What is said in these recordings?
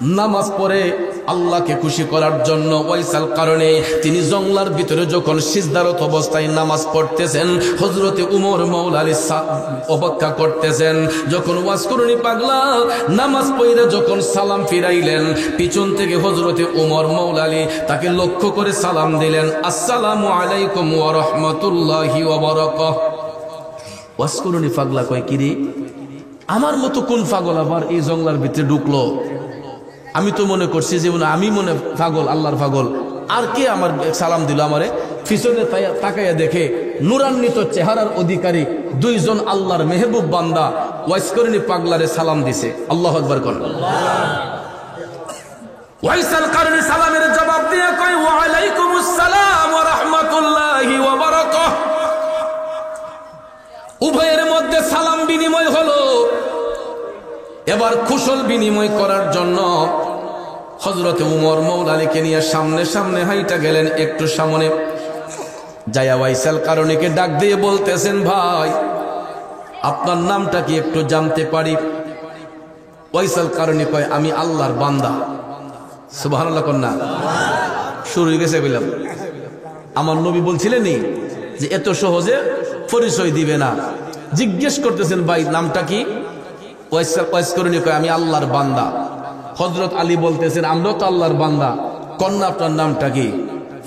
নামাজ পড়ে আল্লাহকে খুশি করার জন্য ওয়াইসাল কারণে তিনি জঙ্গলার ভিতরে যখন সিজদারত অবস্থায় নামাজ পড়তেছেন, হযরতে উমর মাওলা আলী অপেক্ষা করতেছেন। যখন ওয়াজ করুনি পাগলা নামাজ পড়ে যখন সালাম ফিরাইলেন, পিছন থেকে হযরতে উমর মাওলা আলী তাকে লক্ষ্য করে সালাম দিলেন, আসসালামু আলাইকুম ওয়া রাহমাতুল্লাহি ওয়া বারাকাতুহু। ওয়াজ করুনি পাগলা কয়, কিরে আমার মতো কোন পাগল আবার এই জঙ্গলার ভিতরে ঢুকলো? আমি তো মনে করছি যে আমি মনে পাগল, আল্লাহর পাগল, আর কে আমার সালাম দিল? আমারে পিছনে তাকাইয়া দেখে নুরান্বিত চেহারার অধিকারী দুইজন আল্লাহর মেহবুব বান্দা ওয়াইস করিনি পাগলারে সালাম দিছে। আল্লাহু আকবার কোন ওয়াইসাল কারণে সালামের জবাব দিয়ে কয়, ওয়া আলাইকুমুস সালাম ওয়া রাহমাতুল্লাহি ওয়া বারাকাতুহু। উভয়ের মধ্যে সালাম বিনিময় হলো। এবার কুশল বিনিময় করার জন্য হযরতে উমর মাওলা আলীকে নিয়ে সামনে সামনে হাইটা গেলেন। একটু সামনে যায়া ওয়াইসাল কারণীকে ডাক দিয়ে বলতেছেন, ভাই আপনার নামটা কি একটু জানতে পারি? ওয়াইসাল কারণী কয়, আমি আল্লাহর বান্দা। সুবহানাল্লাহ কন্যা শুরু হয়ে গেছে বললাম। আমার নবী বলছিলেন যে এত সহজে পরিচয় দিবে না। জিজ্ঞেস করতেছেন, ভাই নামটা কি? ওয়াইস করিনি কয়, আমি আল্লাহর বান্দা। হযরত আলী বলতেছেন, আমরা তো আল্লাহর বান্দা, কন্যা আপনার নামটা কি?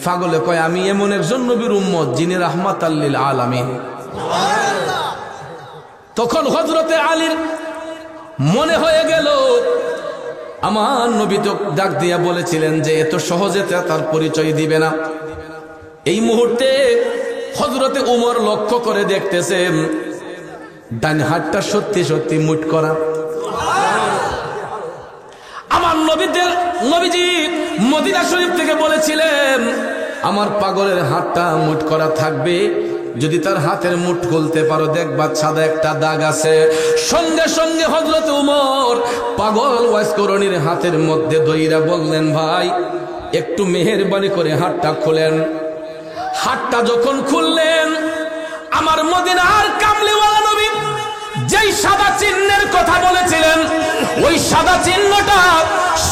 পাগলে কয়, আমি এমন একজন নবীর উম্মত যিনি রাহমাতাল লিল আলামিন। তখন হযরতে আলীর মনে হয়ে গেল আমার নবী তো ডাক দিয়া বলেছিলেন যে এত সহজে তার পরিচয় দিবে না। এই মুহূর্তে হযরতে উমর লক্ষ্য করে দেখতেছেন ডান হাতটা সত্যি সত্যি মুঠ করা। আমার নবীজি মদিনা শরীফ থেকে বলেছিলেন আমার পাগলের হাতটা মুঠ করা থাকবে, যদি তার হাতের মুঠ খুলতে পারো দেখবা সাদা একটা দাগ আছে। সঙ্গে সঙ্গে হযরত উমর পাগল ওয়াইস করণীর হাতের মধ্যে দইরা বললেন, ভাই একটু মেহেরবানি করে হাতটা খুলেন। হাতটা যখন খুললেন, আমার মদিনার কামলিওয়ালা নবী যেই সাদা চিহ্নের কথা বলেছিলেন, ওই সাদা চিহ্নটা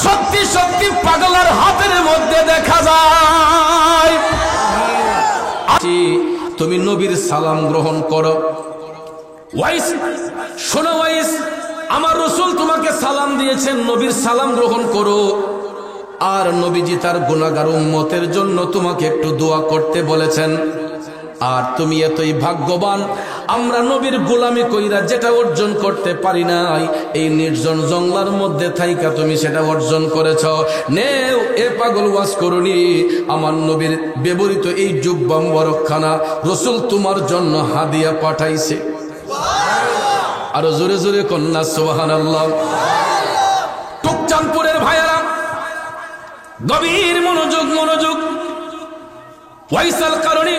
সত্যি সত্যি পাগলার হাতের মধ্যে দেখা যায়। তুমি নবীর সালাম গ্রহণ করো। ওয়াইস শোনো, ওয়াইস আমার রাসূল তোমাকে সালাম দিয়েছেন, নবীর সালাম গ্রহণ করো। আর নবীজি তার গুনাহগার উম্মতের জন্য তোমাকে একটু দোয়া করতে বলেছেন। আর তুমি এতই ভাগ্যবান, আমরা নবীর গোলামি কইরা যেটা অর্জন করতে পারি নাই, এই নির্জন জঙ্গলার মধ্যে থাইকা তুমি সেটা অর্জন করেছ। নেও এ পাগল ওয়াজ করুনি, আমার নবীর ব্যবহৃত এই জুব্বা মুবারকখানা রাসূল তোমার জন্য হাদিয়া পাঠাইছে। আরো জোরে জোরে কন্যা সুবহানাল্লাহ। টুকচাঁদপুরের ভাইয়েরা গভীর মনোযোগ। ওয়াইসাল কারণী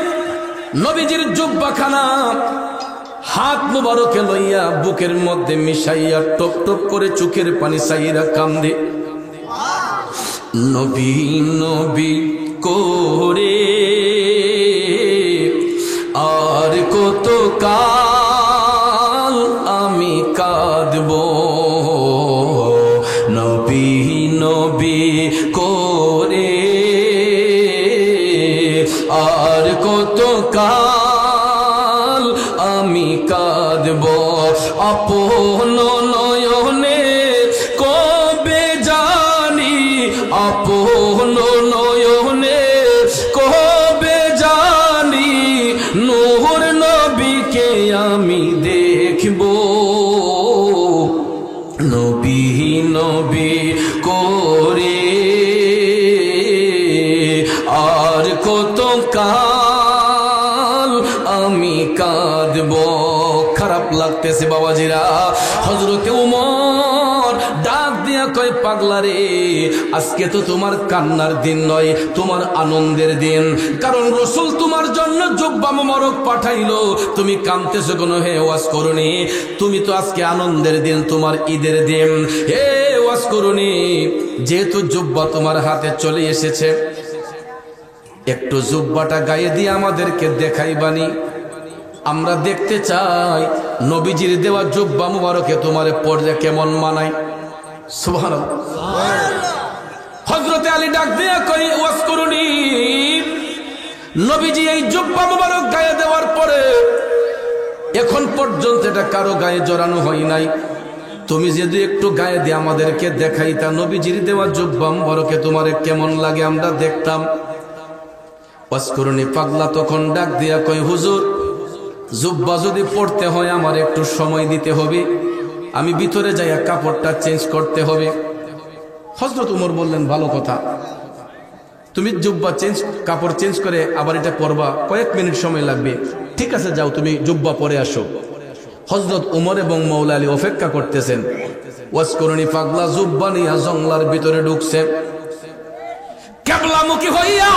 নবীজির জুব্বাখানা হাত মুবারকে লইয়া বুকের মধ্যে মিশাইয়া টপ টপ করে চোখের পানি চাইরা কান্দে। নবী নবী করে আর কত কাল আমি কাঁদব, নবী নবী করে আর কত কাল আমি কাঁদব, আপন নয়নে কবে জানি, আপন নয়নে কবে জানি নূর নবীকে আমি দেখব, নবী নবী করে আর কত কাল আমি কাঁদব। খারাপ লাগতেছে বাবাজিরা। হযরতে উমর ডাক দিয়া কয়, পাগলা রে, আজকে তো তোমার কান্নার দিন নয়, তোমার আনন্দের দিন। কারণ রাসূল তোমার জন্য জুব্বা মোবারক পাঠাইলো, তুমি কাঁদতেছো কেন? হে ওয়াজ করুনি, তুমি তো আজকে আনন্দের দিন, তোমার ঈদের দিন। হে ওয়াজ করুনি, যেহেতু জুব্বা তোমার হাতে চলে এসেছে, একটু জুব্বাটা গায়ে দিয়ে আমাদেরকে দেখাইবানি। আমরা দেখতে চাই নবীজির দেওয়া জুব্বা মুবারকে তোমার পড়লে কেমন মানায়। সুবহানাল্লাহ। হযরতে আলী ডাক দিয়া কই ওয়াসকুরুনি, নবীজি এই জুব্বা মুবারক গায়ে দেওয়ার পরে এখন পর্যন্ত এটা কারো গায়ে জড়ানো হয় নাই, তুমি যদি একটু গায়ে দিয়ে আমাদেরকে দেখাইতা নবীজির দেওয়া জুব্বা মুবারকে তোমারে কেমন লাগে আমরা দেখতাম। ওয়াসকুরুনি পাগলা তখন ডাক দিয়া কই হুজুর, জুব্বা যদি পড়তে হয় আমার একটু সময় দিতে হবে, আমি ভিতরে যাইয়া কাপড়টা চেঞ্জ করতে হবে। হযরত উমর বললেন ভালো কথা, তুমি জুব্বা কাপড় চেঞ্জ করে আবার এটা পরবা, কয়েক মিনিট সময় লাগবে, ঠিক আছে যাও তুমি জুব্বা পরে আসো। হযরত উমর এবং মওলা আলী অপেক্ষা করতেছেন। ওয়াসকুরুনি পাগলা জুব্বা নিয়ে জঙ্গলার ভিতরে ঢুকছে, কিবলামুখী হইয়া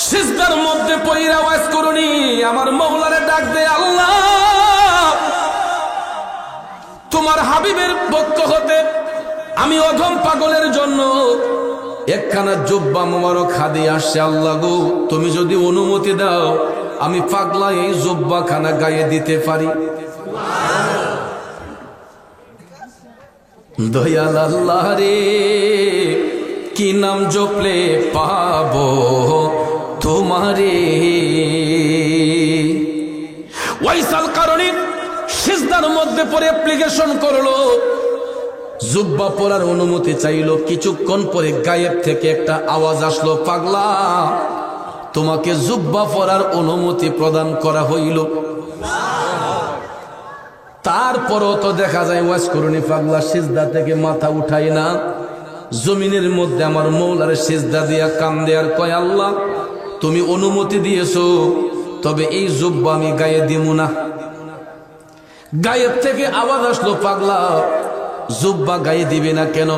সিজদার মধ্যে পইরা ওয়াসকুরুনি আমার মওলারে ডাক দে, আল্লাহ তোমার হাবিবের পক্ষ হতে আমি অধম পাগলের জন্য একখানা জুব্বা মোবারক হাদিয়া আসছে, আল্লাহ গো তুমি যদি অনুমতি দাও আমি পাগলা এই জুব্বা খানা গায়ে দিতে পারি। দয়াল আল্লাহ রে, কি নাম জপলে পাবো তোমারে। ওয়াইসাল কারণী সিজদার মধ্যে পড়ে অ্যাপ্লিকেশন করলো, জুব্বা পরার অনুমতি চাইলো। কিছুক্ষণ পরে গায়েব থেকে একটা আওয়াজ আসলো, পাগলা তোমাকে জুব্বা পরার অনুমতি প্রদান করা হইল। তারপরও তো দেখা যায় ওয়াসকুরুনি পাগলা সিজদা থেকে মাথা উঠায় না, জমিনের মধ্যে আমার মওলার সিজদা দিয়া কান্দে আর কয়, আল্লাহ তুমি অনুমতি দিয়েছো, তবে এই জুব্বা আমি গায়ে দিব না। গায়েব থেকে আওয়াজ আসলো, পাগলা জুব্বা গায়ে দিবে না কেন?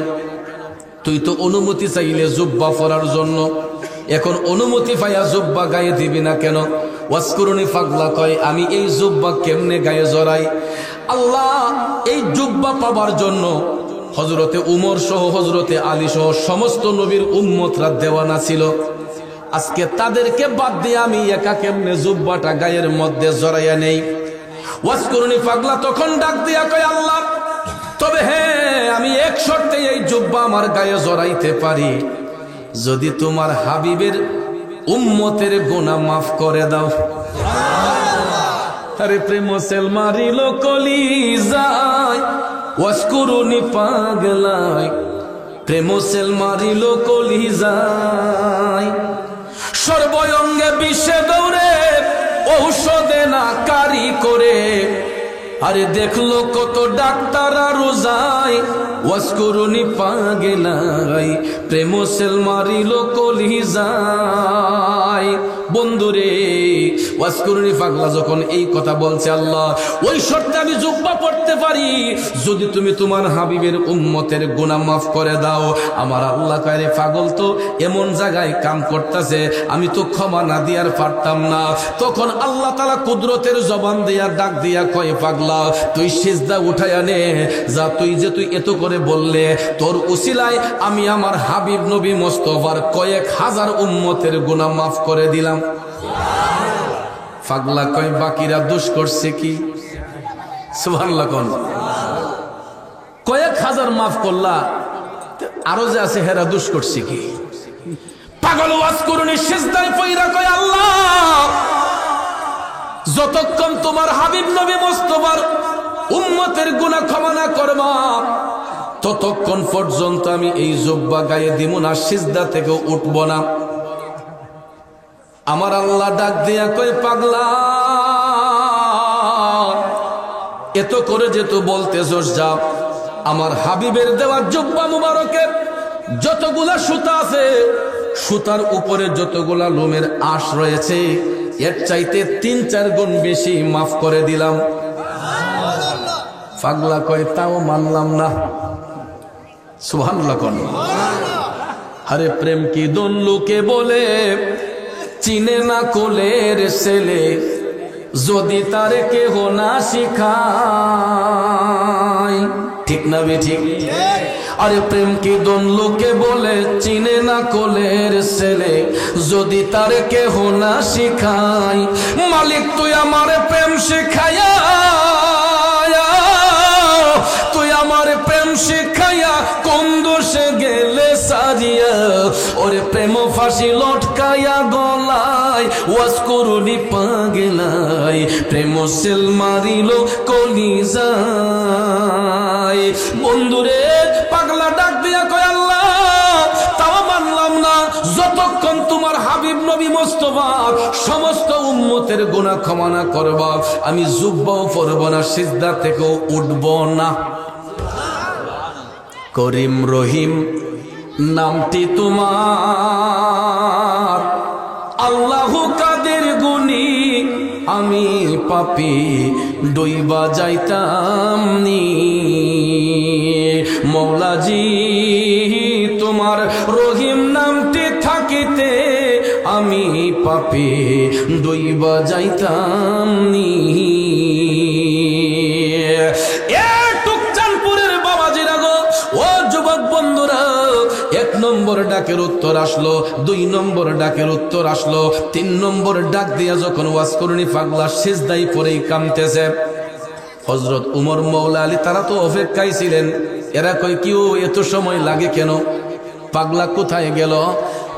তুই তো অনুমতি চাইলে জুব্বা পরার জন্য, এখন অনুমতি পাইয়া জুব্বা গায়ে দিবি না কেন? ওয়াসকুরুনি পাগলা কয়, আমি এই জুব্বা কেমনে গায়ে জড়াই? আল্লাহ এই জুব্বা পাবার জন্য হযরতে উমর সহ হযরতে আলী সহ সমস্ত নবীর উম্মতরা দেওয়ানা ছিল, আজকে তাদেরকে বাদ দিয়ে আমি একা কেমনে জুব্বাটা গায়ের মধ্যে জড়াইয়া নেই? ওয়াসকুরুনি পাগলা তখন ডাক দিয়া কয়, আল্লাহ তবে হ্যাঁ আমি এক শর্তে এই জুব্বা আমার গায়ে জড়াইতে পারি, যদি তোমার হাবিবের উম্মতের গুনাহ মাফ করে দাও। আরে প্রেম সেল মারিল কলিজায় ওয়াসকুরুনি পাগলায়, প্রেম সেল মারিল কলিজায়, সর্বঙ্গে বিষে দৌড়ে ঔষধে না কারি করে, আরে দেখলো কত ডাক্তার রোজাই ওয়াসকুরুনি পাগলাই, প্রেম সেল মারিল কলিজায়। বন্ধুরে ওয়াসকুরুনি পাগলা যখন এই কথা বলছে, আল্লাহ ওই শর্তে আমি জুব্বা পড়তে পারি যদি তুমি তোমার হাবিবের উম্মতের গুনাহ মাফ করে দাও। আমার আল্লাহ কয়, রে পাগল তো এমন জায়গায় কাম করতেছে, আমি তো ক্ষমা না দিয়ার পারতাম না। তখন আল্লাহ তাআলা কুদরতের জবান দিয়া ডাক দিয়া কয়, পাগলা তুই সিজদা উঠায়া নে, যা তুই এত করে বললে তোর উসিলায় আমি আমার হাবিব নবী মুস্তাফার কয়েক হাজার উম্মতের গুনাহ মাফ করে দিলাম। পাগলা কয়, বাকিরা দোষ করছে কি? সুবহানাল্লাহ কোন কয়েক হাজার মাফ করলা, আরো যে আছে হেরা দোষ করছে কি? পাগল ওয়াসকুরুনি সিজদায় পইরা কয়, আল্লাহ যতক্ষণ তোমার হাবিব নবী মুস্তাফার উম্মতের গুনাহ ক্ষমা না করবা ততক্ষণ পর্যন্ত আমি এই জুব্বা গায়ে দিব না, সিজদা থেকে উঠব না। আমার আল্লাহ ডাক দিয়া কয়, পাগলা এত করে যে তুই বলতেছস, যা আমার হাবিবের দেওয়া জুব্বা মুবারকের যতগুলা সুতা আছে, সুতার উপরে যতগুলা লোমের আঁশ রয়েছে, এর চাইতে 3-4 গুণ বেশি মাফ করে দিলাম। পাগলা কয়, তাও মানলাম না। সুবহানাল্লাহ কোন আরে প্রেম কি দোন লোকে বলে, চিনে না কোলের ছেলে, যদি তারে কেহ না শিখায়। ঠিক না বে ঠিক? আরে প্রেম কি দোন লোকে বলে, চিনে না কোলের ছেলে, যদি তারে কেহ না শিখায়। মালিক তুই আমারে প্রেম শিখায়া, তুই আমারে প্রেম শিখায়া কোন দোষে ওরে প্রেম ফাঁসি লটকায়া গলায় ওয়াজ করুনি পাগেলায় প্রেম সেল মারিল কলিজায়। বন্ধুরে পাগলা ডাক দিয়া কয় আল্লাহ তাও মানলাম না যতক্ষণ তোমার হাবিব নবী মোস্তফা সমস্ত উম্মতের গুনাহ ক্ষমা না করবা আমি জুব্বাও পরব না সিজদা থেকেও উঠব না। করিম রহিম নামটি তোমার আল্লাহু কাদের গুনি আমি পাপী ডুইবা যাইতাম নি। মৌলাজি তোমার রহিম নামটি থাকিতে আমি পাপী ডুইবা যাইতাম নি। টুকচানপুরের বাবাজিরা গো ও যুবক বন্ধুরা, 1 নম্বর ডাকের উত্তর আসলো, 2 নম্বর ডাকের উত্তর আসলো, 3 নম্বর ডাক দিয়া যখন ওয়াজ করুনি পাগলা সিজদায় পড়েই কামতেছে। হযরত উমর মওলা আলী তারা তো অপেক্ষায় ছিলেন। এরা কই কিও এত সময় লাগে কেন, পাগলা কোথায় গেল?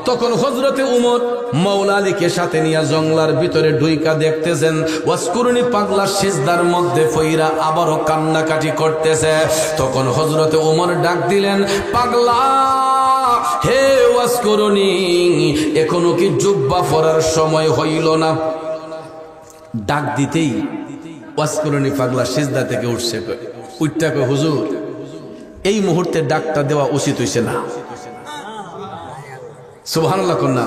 তখন হযরতে উমর মওলা আলীকে সাথে নিয়ে জঙ্গলার ভিতরে ঢুইকা দেখতেছেন ওয়াজ করুনি পাগলা সিজদার মধ্যে পইরা আবারও কান্নাকাটি করতেছে। তখন হযরতে উমর ডাক দিলেন, পাগলা হে ওয়াজ করুনি এখনো কি জুব্বা পরার সময় হইল না? ডাক দিতেই ওয়াজ করুনি পাগলা সিজদা থেকে উঠছে, উঠটা কয় হুজুর এই মুহূর্তে ডাকটা দেওয়া উচিত হইছে না। সুবহানাল্লাহ কন্যা।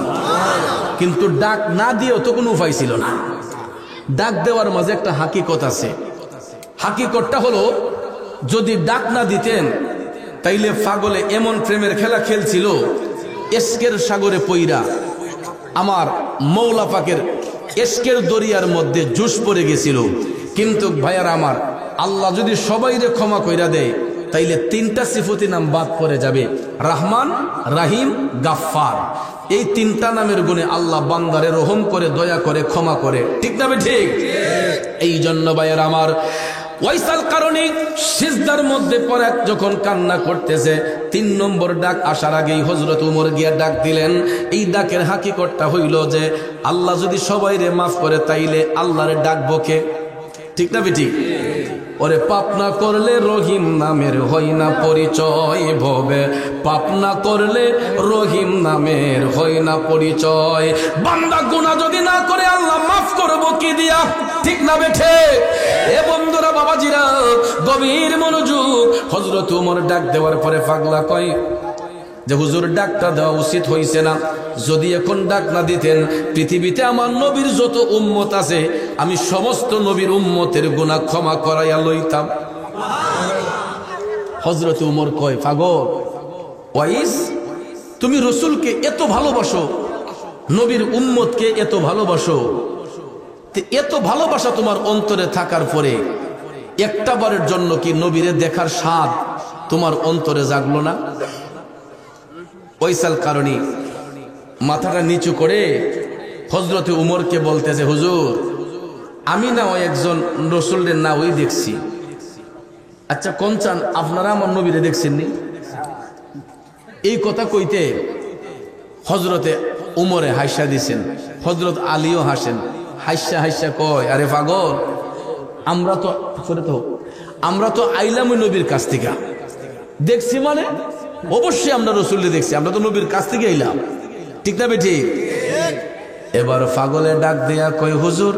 কিন্তু ডাক না দিয়েও তো কোনো উপায় ছিল না। ডাক দেওয়ার মাঝে একটা হাকিকত আছে। হাকিকতটা হলো যদি ডাক না দিতেন তাইলে পাগলে এমন প্রেমের খেলা খেলছিল এশকের সাগরে পইরা আমার মওলা পাকের এশকের দরিয়ার মধ্যে জুস পড়ে গেছিল। কিন্তু ভাইয়ার আমার আল্লাহ যদি সবাইরে ক্ষমা কইরা দেয় তাইলে 3টা সিফতি নাম বাদ পড়ে যাবে, রহমান, রাহিম, গাফফার। এই 3টা নামের গুণে আল্লাহ বান্দারে রহম করে, দয়া করে, ক্ষমা করে। ঠিক না ঠিক? এই জন্য ভাইয়ার আমার ওয়াইসাল কারণে সিজদার মধ্যে পড়ে যখন কান্না করতেছে 3 নম্বর ডাক আসার আগেই হযরত উমর গিয়া ডাক দিলেন। এই ডাকের হাকিকতটা হইল যে আল্লাহ যদি সবাইরে মাফ করে তাইলে আল্লাহরে ডাকবো কে? ঠিক না ঠিক? ওরে পাপ না করলে রহিম নামের হয় না পরিচয় ভবে, পাপ না করলে রহিম নামের হয় না পরিচয়। বান্দা গুনাহ যদি না করে আল্লাহ মাফ করবো কি দিয়া? ঠিক না বেঠে? এ বন্ধুরা বাবাজিরা গভীর মনোযোগ। হযরত উমর ডাক দেওয়ার পরে পাগলা কয় যে হুজুর ডাকটা দেওয়া উচিত হইছে না। যদি এখন ডাক না দিতেন পৃথিবীতে আমার নবীর যত উম্মত আছে আমি সমস্ত নবীর উম্মতের গুনাহ ক্ষমা করাইয়া লইতাম। হযরত উমর কয় পাগল ওয়াইস তুমি রাসূলকে এত ভালোবাসো, নবীর উম্মতকে এত ভালোবাসো, এত ভালোবাসা তোমার অন্তরে থাকার পরে একটা বারের জন্য কি নবীরে দেখার স্বাদ তোমার অন্তরে জাগলো না? ওইসাল কারণে মাথাটা নিচু করে হযরতে উমরকে বলতেছে, হুজুর আমি না ওই একজন রাসূলের না ওই দেখছি। আচ্ছা কোন চান আপনারা আমার নবীরে দেখছেননি? এই কথা কইতে হযরতে উমরে হাসা দিছেন, হযরত আলীও হাসেন। হাসা হাসা কয় আরে পাগল আমরা তো আইলাম ওই নবীর কাছ থেকে। দেখছি মানে অবশ্যই আমরা রাসূলকে দেখছি, আমরা তো নবীর কাছ থেকে আইলাম। ঠিক না বেটি? এবার পাগলে ডাক দেয়া কয় হুজুর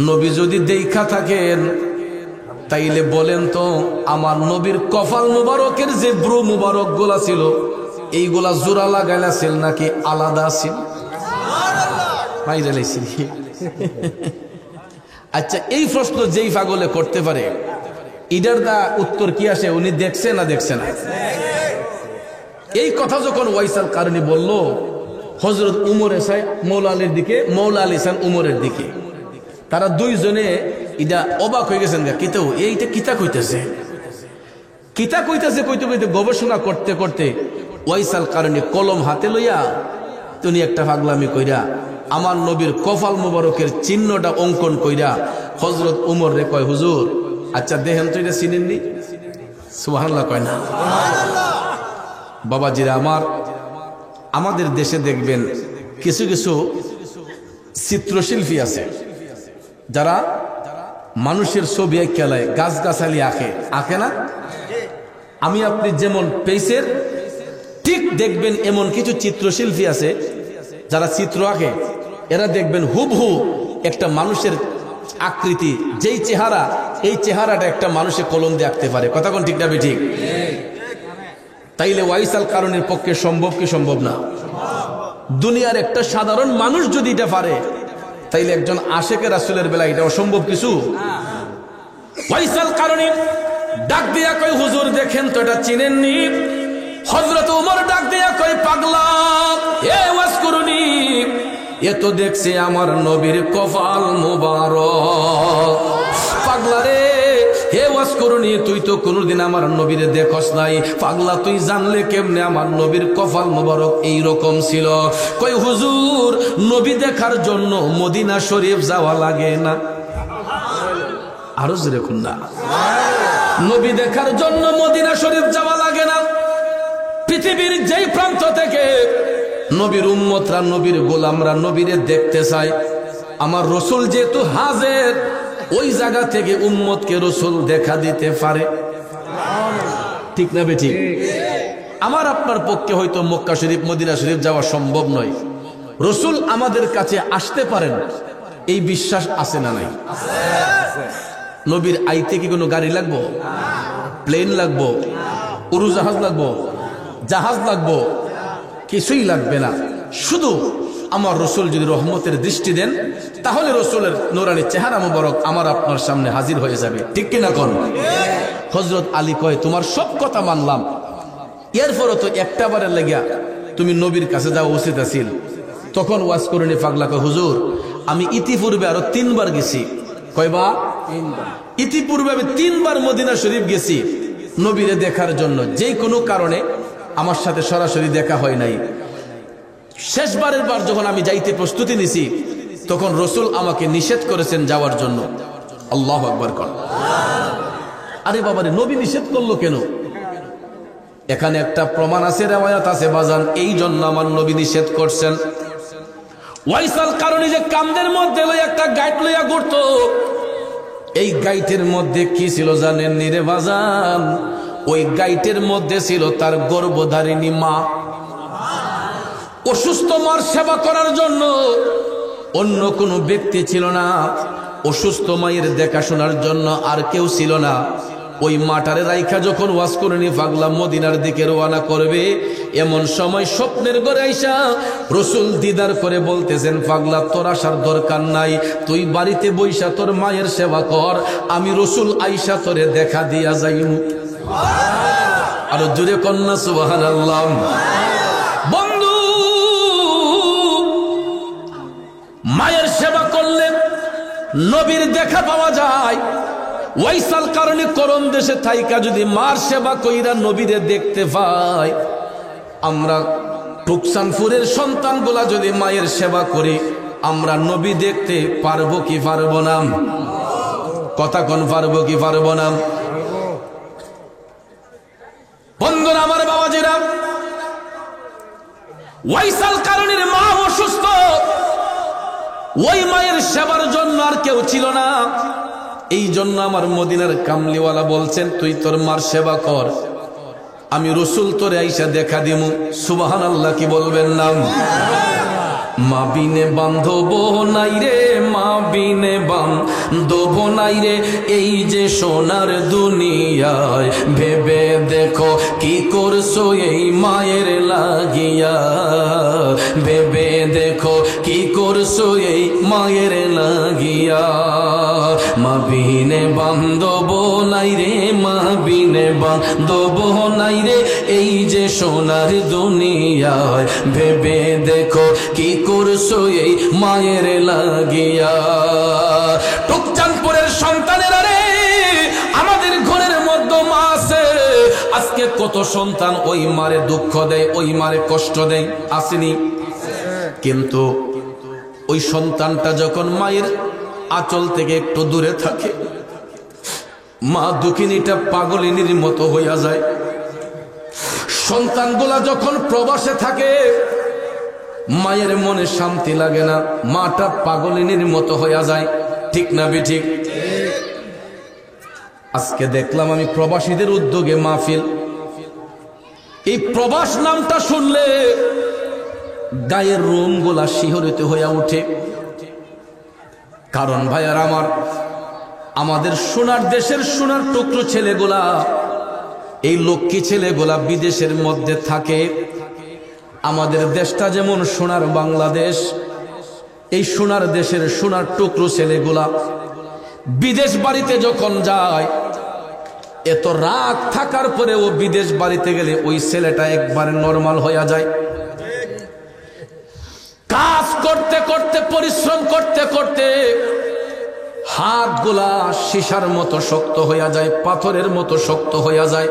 নবী যদি দেখা থাকেন তাইলে বলেন তো আমার নবীর কপাল মুবারকের যে ব্রু মুবারক গুলা ছিল এইগুলা জোড়া লাগাইলা ছিল নাকি আলাদা ছিল? আচ্ছা এই প্রশ্ন যেই পাগলে করতে পারে ইডার দা উত্তর কি আসে? উনি দেখছে না দেখছে না? এই কথা যখন ওয়াইসাল কারণী বলল হযরত উমর এসে মওলা আলীর দিকে, মওলা আলী সান উমরের দিকে, তারা দুইজনে ইডা অবাক হয়ে গেছেন। কিতা এইটা কিতা কইতেছে, কিতা কইতেছে কইতে কইতে গবেষণা করতে করতে ওয়াইসাল কারণী কলম হাতে লইয়া তিনি একটা পাগলামি কইরা আমার নবীর কপাল মুবারকের চিহ্নটা অঙ্কন কইরা হযরত উমর রে কয় হুজুর আচ্ছা দেখেন তো এটা চিনেননি? সুবহানাল্লাহ কয় না? বাবাজিরা আমার আমাদের দেশে দেখবেন কিছু কিছু চিত্রশিল্পী আছে যারা মানুষের ছবি খেলায় গাছগাছালি আঁকে না? আমি আপনি যেমন পেইসের ঠিক দেখবেন এমন কিছু চিত্রশিল্পী আছে যারা চিত্র আঁকে, এরা দেখবেন হুবহু একটা মানুষের আকৃতি যেই চেহারা, এই চেহারাটা একটা মানুষের কলম দিয়ে আঁকতে পারে। কথা কোন ঠিক না ঠিক? তাইলে ওয়াইসাল কারণের পক্ষে সম্ভব কি সম্ভব না? দুনিয়ার একটা সাধারণ মানুষ যদি এটা পারে, তাইলে একজন আশেকের রাসূলের বেলা এটা অসম্ভব কিছু? ওয়াইসাল কারণে ডাক দিয়া কই, হুজুর দেখেন তো এটা চিনেননি? হযরত ওমর ডাক দিয়া কই, পাগলা এ ওয়াজ করুনি, এ তো দেখছে আমার নবীর কপাল মোবারক। পাগলা রে, হে ওয়াজ করুনি, তুই তো কোনোদিন আমার নবীর দেখস নাই, পাগলা তুই জানলে কেমনে আমার নবীর কপাল মোবারক এই রকম ছিল? কই হুজুর, নবী দেখার জন্য মদিনা শরীফ যাওয়া লাগে না? আরো জোরে কোন না? নবী দেখার জন্য মদিনা শরীফ যাওয়া লাগে না। পৃথিবীর যেই প্রান্ত থেকে নবীর উম্মতরা, নবীর গোলামরা নবীরে দেখতে চায়, আমার রসুল যেহেতু হাজির, ওই জায়গা থেকে উম্মতকে রসুল দেখা দিতে পারে। ঠিক না বেঠিক? আমার আপনার পক্ষে হয়তো মক্কা শরীফ মদিনা শরীফ যাওয়া সম্ভব নয়, রসুল আমাদের কাছে আসতে পারেন, এই বিশ্বাস আছে না নাই? নবীর আইতে কি কোনো গাড়ি লাগবো? প্লেন লাগবো? উড়োজাহাজ লাগবো? জাহাজ লাগবো? কিছুই লাগবে না। শুধু আমার রসুল যদি রহমতের দৃষ্টি দেন, তাহলে রসুলের নূরানী চেহারা মুবারক আমার আপনার সামনে হাজির হয়ে যাবে। ঠিক কিনা কোন? হযরত আলী কয়, তোমার সব কথা মানলাম, এরপরও তো একটা বারের লাগিয়া তুমি নবীর কাছে যাওয়া উচিত আছিল। তখন ওয়াজ করেনি পাগলা কয়, হুজুর আমি ইতিপূর্বে আরো 3 বার গেছি। কয়বার? ইতিপূর্বে আমি 3 বার মদিনা শরীফ গেছি নবীরে দেখার জন্য, যে কোনো কারণে আমার সাথে সরাসরি দেখা হয় নাই। শেষবারের বার যখন আমি যাইতে প্রস্তুতি নিছি, তখন রসুল আমাকে নিষেধ করেছেন যাওয়ার জন্য। আল্লাহু আকবার কর। আরে বাবারে, নবী নিষেধ করলো কেন? এখানে একটা প্রমাণ আছে, রিওয়ায়াত আছে বাজান, এই জন্য আমার নবী নিষেধ করছেন। ওয়াইসাল কারণে যে কামদের মধ্যে একটা গাইড লইয়া ঘুরতো, এই গাইটের মধ্যে কি ছিল জানেন নি রে বাজান? ওই গাইটের মধ্যে ছিল তার গর্ভধারিণী মা। অসুস্থ মার সেবা করার জন্য অন্য কোনো ব্যক্তি ছিল না, অসুস্থ মায়ের দেখাশোনার জন্য আর কেউ ছিল না। ওই মাটারে রাইখা যখন ওয়াজ করেনি পাগলা মদিনার দিকে রওনা করবে, এমন সময় স্বপ্নের ঘরে আইসা রসুল দিদার করে বলতেছেন, পাগলা তোর আসার দরকার নাই, তুই বাড়িতে বইসা তোর মায়ের সেবা কর, আমি রসুল আইসা তোরে দেখা দিয়া যাইমু। আরো জোরে কন্যা সুবহানাল্লাহ। বন্ধু, মায়ের সেবা করলে নবীর দেখা পাওয়া যায়। ওয়াইসাল কারণে করম দেশে থাইকা যদি মার সেবা কইরা নবীরে দেখতে পাই, আমরা টুকসানপুরের সন্তানগুলা যদি মায়ের সেবা করি, আমরা নবী দেখতে পারবো কি পারবো না? কথা কোন, পারবো কি পারবো না? বন্ধুরা আমার, বাবাজিরা, ওয়াইসাল কারণের মা অসুস্থ, ওই মায়ের সেবার জন্য আর কেউ ছিল না। এই জন্য আমার মদিনার কামলিওয়ালা বলছেন, তুই তোর মার সেবা কর, আমি রসুল তোরে আইসা দেখা দিমু। সুবহানাল্লাহ কি বলবেন না? মা বিনে বান্ধব নাই রে, মা বিনে বান্ধব নাই রে, এই যে সোনার দুনিয়ায়, ভেবে দেখো কি করছো এই মায়ের লাগিয়া, ভেবে দেখো কি করছো এই মায়ের লাগিয়া। মা বিনে বান্ধব নাই রে, মা বিনে বান্ধব নাই রে, এই যে সোনার দুনিয়ায়, ভেবে দেখো কি করছো এই মায়ের লাগিয়া। টুকচাঁদপুরের সন্তানেরা রে, আমাদের ঘরের মধ্যে মা আছে। আজকে কত সন্তান ওই মারে দুঃখ দেয়, ওই মারে কষ্ট দেয়, আসেনি? কিন্তু ওই সন্তানটা যখন মায়ের আঁচল থেকে একটু দূরে থাকে, মা দুঃখিনীটা পাগলিনীর মতো হইয়া যায়। সন্তানগুলা যখন প্রবাসে থাকে, মায়ের মনে শান্তি লাগে না, মাটা পাগলিনীর মতো হইয়া যায়। ঠিক না বেঠিক? আজকে দেখলাম আমি প্রবাসীদের উদ্যোগে মাহফিল। এই প্রবাস নামটা শুনলে গায়ের রোম গোলা শিহরিত হইয়া উঠে। কারণ ভাইয়ার আমার, আমাদের সোনার দেশের সোনার টুকরো ছেলেগুলা, এই লক্ষ্মী ছেলেগুলা বিদেশের মধ্যে থাকে। আমাদের দেশটা যেমন সোনার বাংলাদেশ, এই সোনার দেশের সোনার টুকরো ছেলেগুলা বিদেশ বাড়িতে যখন যায়, এত রাগ থাকার পরেও বিদেশ বাড়িতে গেলে ওই ছেলেটা একবারে নরমাল হইয়া যায়। কাজ করতে করতে, পরিশ্রম করতে করতে হাতগুলা সীসার মতো শক্ত হইয়া যায়, পাথরের মতো শক্ত হইয়া যায়।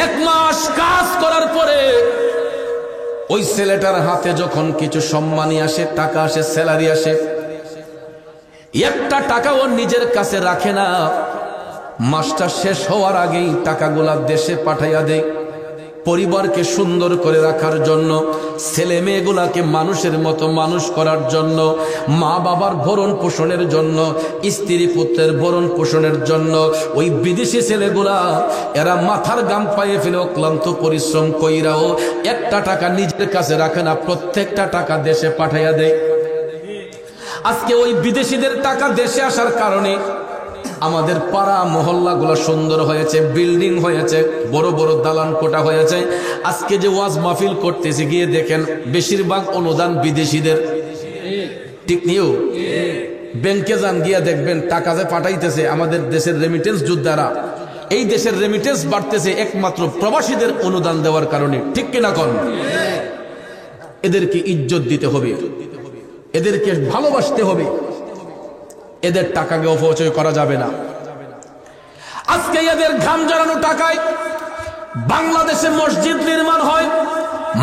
1 মাস কাজ করার পরে ওই ছেলেটার হাতে যখন কিছু সম্মানী আসে, টাকা আসে, স্যালারি আসে, একটা টাকাও নিজের কাছে রাখে না। মাসটা শেষ হওয়ার আগেই টাকাগুলা দেশে পাঠাইয়া দেয়, পরিবারকে সুন্দর করে রাখার জন্য, ছেলে মেয়েগুলাকে মানুষের মতো মানুষ করার জন্য, মা বাবার ভরণ পোষণের জন্য, স্ত্রী পুত্রের ভরণ পোষণের জন্য। ওই বিদেশি ছেলেগুলা এরা মাথার গাম পায়ে ফেলে ক্লান্ত পরিশ্রম কইরাও একটা টাকা নিজের কাছে রাখে না, প্রত্যেকটা টাকা দেশে পাঠাইয়া দেয়। আজকে ওই বিদেশিদের টাকা দেশে আসার কারণে আমাদের পাড়া মহল্লাগুলো সুন্দর হয়েছে, বিল্ডিং হয়েছে, বড় বড় দালান কোঠা হয়েছে। আজকে যে ওয়াজ মাহফিল করতেছে, গিয়ে দেখেন বেশিরভাগ অনুদান বিদেশিদের। ঠিক নিও? ব্যাংকে যান, গিয়া দেখবেন টাকা যে পাঠাইতেছে আমাদের দেশের রেমিটেন্স যোদ্ধারা, এই দেশের রেমিটেন্স বাড়তেছে একমাত্র প্রবাসীদের অনুদান দেওয়ার কারণে। ঠিক কিনা কোন? এদেরকে ইজ্জত দিতে হবে, এদেরকে ভালোবাসতে হবে, এদের টাকাকে অপচয় করা যাবে না। আজকে এদের ঘাম ঝরানো টাকায় বাংলাদেশে মসজিদ নির্মাণ হয়,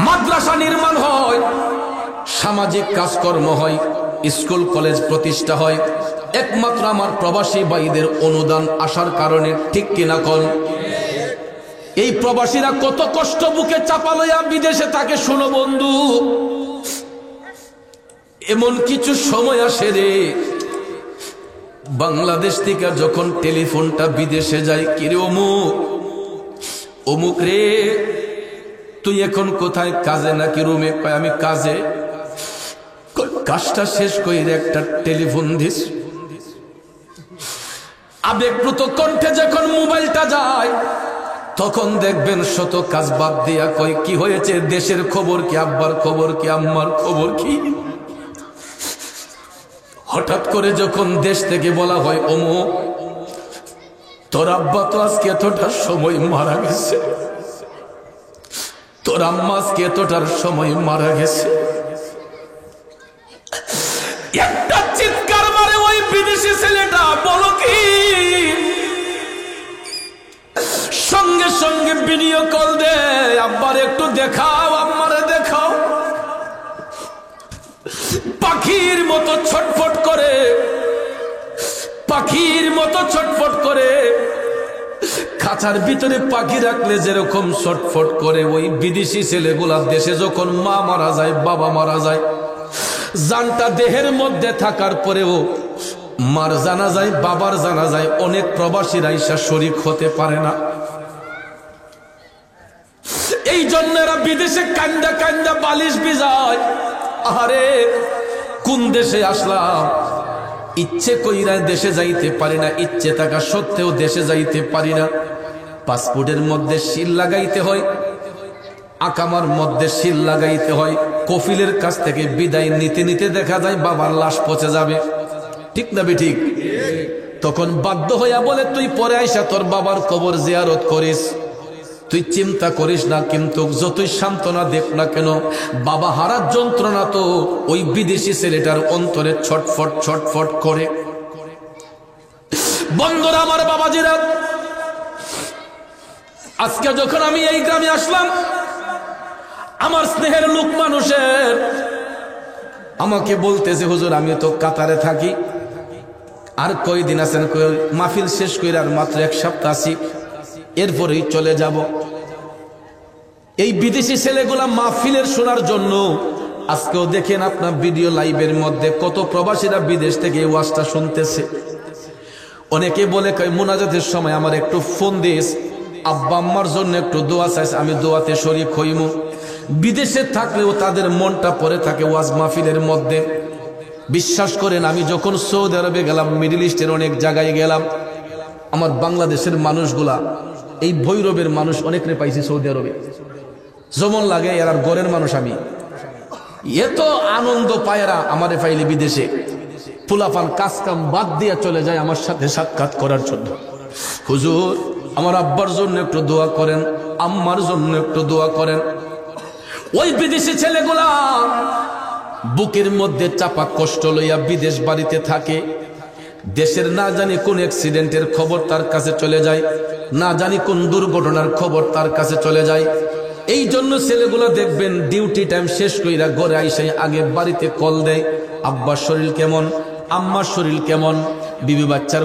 মাদ্রাসা নির্মাণ হয়, সামাজিক কাজকর্ম হয়, স্কুল কলেজ প্রতিষ্ঠা হয়, একমাত্র আমার প্রবাসী ভাইদের অনুদান আসার কারণে। ঠিক কিনা কোন? এই প্রবাসীরা কত কষ্ট বুকে চাপা লইয়া বিদেশে থাকে। শোনো বন্ধু, এমন কিছু সময় আসে রে, বাংলাদেশ থেকে যখন টেলিফোনটা বিদেশে যায়, কিরে অমুক, অমুক রে তুই এখন কোথায়, কাজে নাকি রুমে? কয় আমি কাজে। কাজটা শেষ করে একটা টেলিফোন দিস। আবেগপ্রুত কণ্ঠে যখন মোবাইলটা যায়, তখন দেখবেন শত কাজ বাদ দিয়া কয় কি হয়েছে, দেশের খবর কি, আব্বার খবর কি, আম্মার খবর কি। হঠাৎ করে যখন দেশ থেকে বলা হয় অমুক, তোর আব্বা তো আজকে এতটার সময় মারা গেছে, তোর আম্মা আজকে এতটার সময় মারা গেছে, একটা চিৎকার মারে ওই বিদেশি ছেলেটা। বলো কি? সঙ্গে সঙ্গে ভিডিও কল দে, আব্বার একটু দেখাও, আম্মারে দেখাও। পাখির মতো ছটফট করে, পাখির মতো ছটফট করে। খাঁচার ভিতরে পাখি রাখলে যেরকম ছটফট করে, ওই বিদেশি ছেলেগুলা দেশে যখন মা মারা যায়, বাবা মারা যায়, জানটা দেহের মধ্যে থাকার পরেও মার জানা যায়, বাবার জানা যায়, অনেক প্রবাসীরা ঈশা শরীক হতে পারে না। এই জন্য এরা বিদেশে কান্দা কান্দা বালিশ ভিজায়। আরে কোন দেশে আসলাম, ইচ্ছে কইরা দেশে যাইতে পারি না, ইচ্ছে থাকা সত্ত্বেও দেশে যাইতে পারি না। পাসপোর্টের মধ্যে সিল লাগাইতে হয়, আকামার মধ্যে সিল লাগাইতে হয়, কফিলের কাছ থেকে বিদায় নিতে নিতে দেখা যায় বাবার লাশ পচে যাবে। ঠিক না বেঠিক? তখন বাধ্য হইয়া বলে তুই পরে আইসা তোর বাবার কবর জিয়ারত করিস, তুই চিন্তা করিস না। কিন্তু যতই সান্ত্বনা দেখ না কেন, বাবা হারার যন্ত্রণা তো ওই বিদেশি ছেলেটার অন্তরে ছটফট ছটফট করে। বন্ধুরা আমার, বাবাজিরা, আজকে যখন আমি এই গ্রামে আসলাম, আমার স্নেহের লোক মানুষের আমাকে বলতেছে হুজুর আমি তো কাতারে থাকি, আর কয়দিন আছেন? মাহফিল শেষ করে আর মাত্র 1 সপ্তাহ আছি, এরপরেই চলে যাব। এই বিদেশি ছেলেগুলা মাহফিলের শোনার জন্য আজকেও দেখেন আপনার ভিডিও লাইভের মধ্যে কত প্রবাসীরা বিদেশ থেকে এই ওয়াজটা শুনতেছে। অনেকে বলে মুনাজাতের সময় আমার একটু ফোন দিস, আব্বা আম্মার জন্য একটু দোয়া চাইছে, আমি দোয়াতে শরীক হইমু। বিদেশে থাকলেও তাদের মনটা পড়ে থাকে ওয়াজ মাহফিলের মধ্যে। বিশ্বাস করেন, আমি যখন সৌদি আরবে গেলাম, মিডল ইস্টের অনেক জায়গায় গেলাম, আমার বাংলাদেশের মানুষগুলা, এই ভৈরবের মানুষ অনেকরে পাইছি সৌদি আরবে, যেমন লাগে এরা গড়ের মানুষ। আমি এত আনন্দ পায়রা আমারে পাইলে বিদেশে ফুলাফান কাজ কাম বাদ দিয়ে চলে যায় আমার সাথে সাক্ষাৎ করার জন্য। হুজুর আমার আব্বার জন্য একটু দোয়া করেন, আম্মার জন্য একটু দোয়া করেন। ওই বিদেশি ছেলেগুলা বুকের মধ্যে চাপা কষ্ট লইয়া বিদেশ বাড়িতে থাকে। দেশের না জানি কোন অ্যাক্সিডেন্টের খবর তার কাছে চলে যায়, না জানি কোন দুর্ঘটনার খবর তার কাছে চলে যায়। এই জন্য ছেলেগুলো দেখবেন ডিউটি টাইম শেষ কইরা ঘরে আইসে আগে বাড়িতে কল দেয়, আব্বার শরীর কেমন, আম্মার শরীর কেমন, বিবি বাচ্চার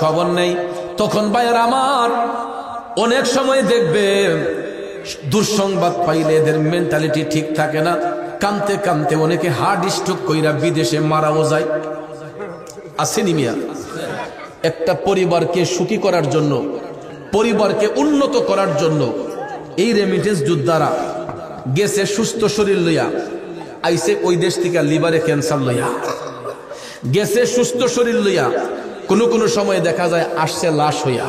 খবর নেই। তখন ভাইয়ার আমার অনেক সময় দেখবে দুঃসংবাদ পাইলে এদের মেন্টালিটি ঠিক থাকে না, কানতে কানতে অনেকে হার্ট স্ট্রোক কইরা বিদেশে মারাও যায়। আসেনি মিয়া? একটা পরিবারকে সুখী করার জন্য, পরিবারকে উন্নত করার জন্য এই রেমিটেন্স যোদ্ধারা গেছে সুস্থ শরীর লইয়া, আইসে ওই দেশ থেকে লিভারে ক্যান্সার লইয়া গেছে সুস্থ শরীর লইয়া, কোনো কোনো সময় দেখা যায় আসছে লাশ হইয়া।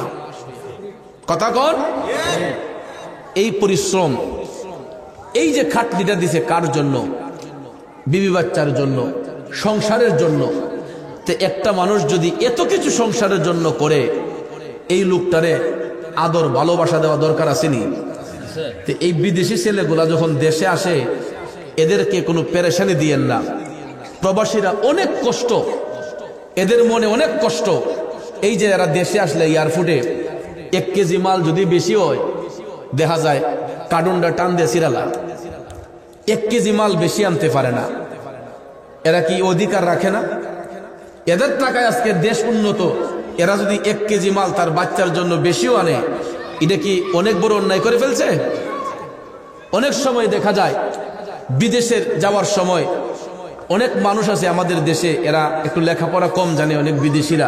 কথা কন? এই পরিশ্রম, এই যে খাটনিটা দিছে কার জন্য? বিবি বাচ্চার জন্য, সংসারের জন্য। তো একটা মানুষ যদি এত কিছু সংসারের জন্য করে, এই লোকটারে আদর ভালোবাসা দেওয়া দরকার আসেনি? তো এই বিদেশি ছেলেগুলা যখন দেশে আসে, এদেরকে কোনো পেরেশানি দিয়েন না। প্রবাসীরা অনেক কষ্ট, এদের মনে অনেক কষ্ট। এই যে এরা দেশে আসলে এয়ারপোর্টে 1 কেজি মাল যদি বেশি হয়, দেখা যায় কার্টুনটা টান দিয়ে সিরালা 1 কেজি মাল বেশি আনতে পারে না। এরা কি অধিকার রাখে না? এদের টাকায় আজকে দেশ উন্নত। এরা যদি 1 কেজি মাল তার বাচ্চার জন্য বেশিও আনে, এটা কি অনেক বড় অন্যায় করে ফেলছে? অনেক সময় দেখা যায় বিদেশের যাওয়ার সময় অনেক মানুষ আছে আমাদের দেশে, এরা একটু লেখাপড়া কম জানে, অনেক বিদেশিরা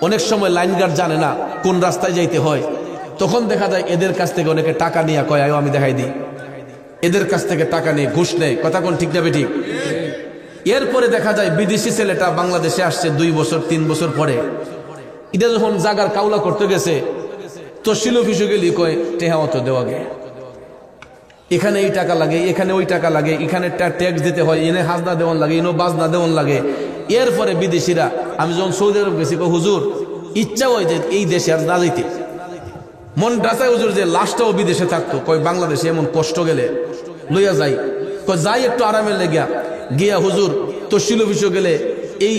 অনেক সময় লাইন গার্ড জানে না কোন রাস্তায় যাইতে হয়। তখন দেখা যায় এদের কাছ থেকে অনেকে টাকা নিয়ে কয় আয়ো আমি দেখাই দিই, এদের কাছ থেকে টাকা নিয়ে ঘুষ নেয়। কথা কোন ঠিক না বেঠিক? এরপরে দেখা যায় বিদেশি ছেলেটা বাংলাদেশে আসছে 2 বছর 3 বছর পরে, এটা যখন জাগার কাউলা করতে গেছে তো শিল অফিসে গেলি কয় টেহা অত দেওয়া গে, এখানে এই টাকা লাগে, এখানে ওই টাকা লাগে, এখানে ট্যাক্স দিতে হয়, এনে হাজনা দেওয়ান লাগে, এনে বাজনা দেওয়ান লাগে। এরপরে বিদেশিরা, আমি যখন সৌদি আরব গেছি, হুজুর ইচ্ছা হয় যে এই দেশে আর না যাইতে, মন ডাচায় হুজুর যে লাশটাও বিদেশে থাকতো। কয় বাংলাদেশে এমন কষ্ট গেলে লইয়া যাই, কয় যাই একটু আরামের লেগিয়া গিয়া হুজুর তহসিল অফিসে গেলে, এই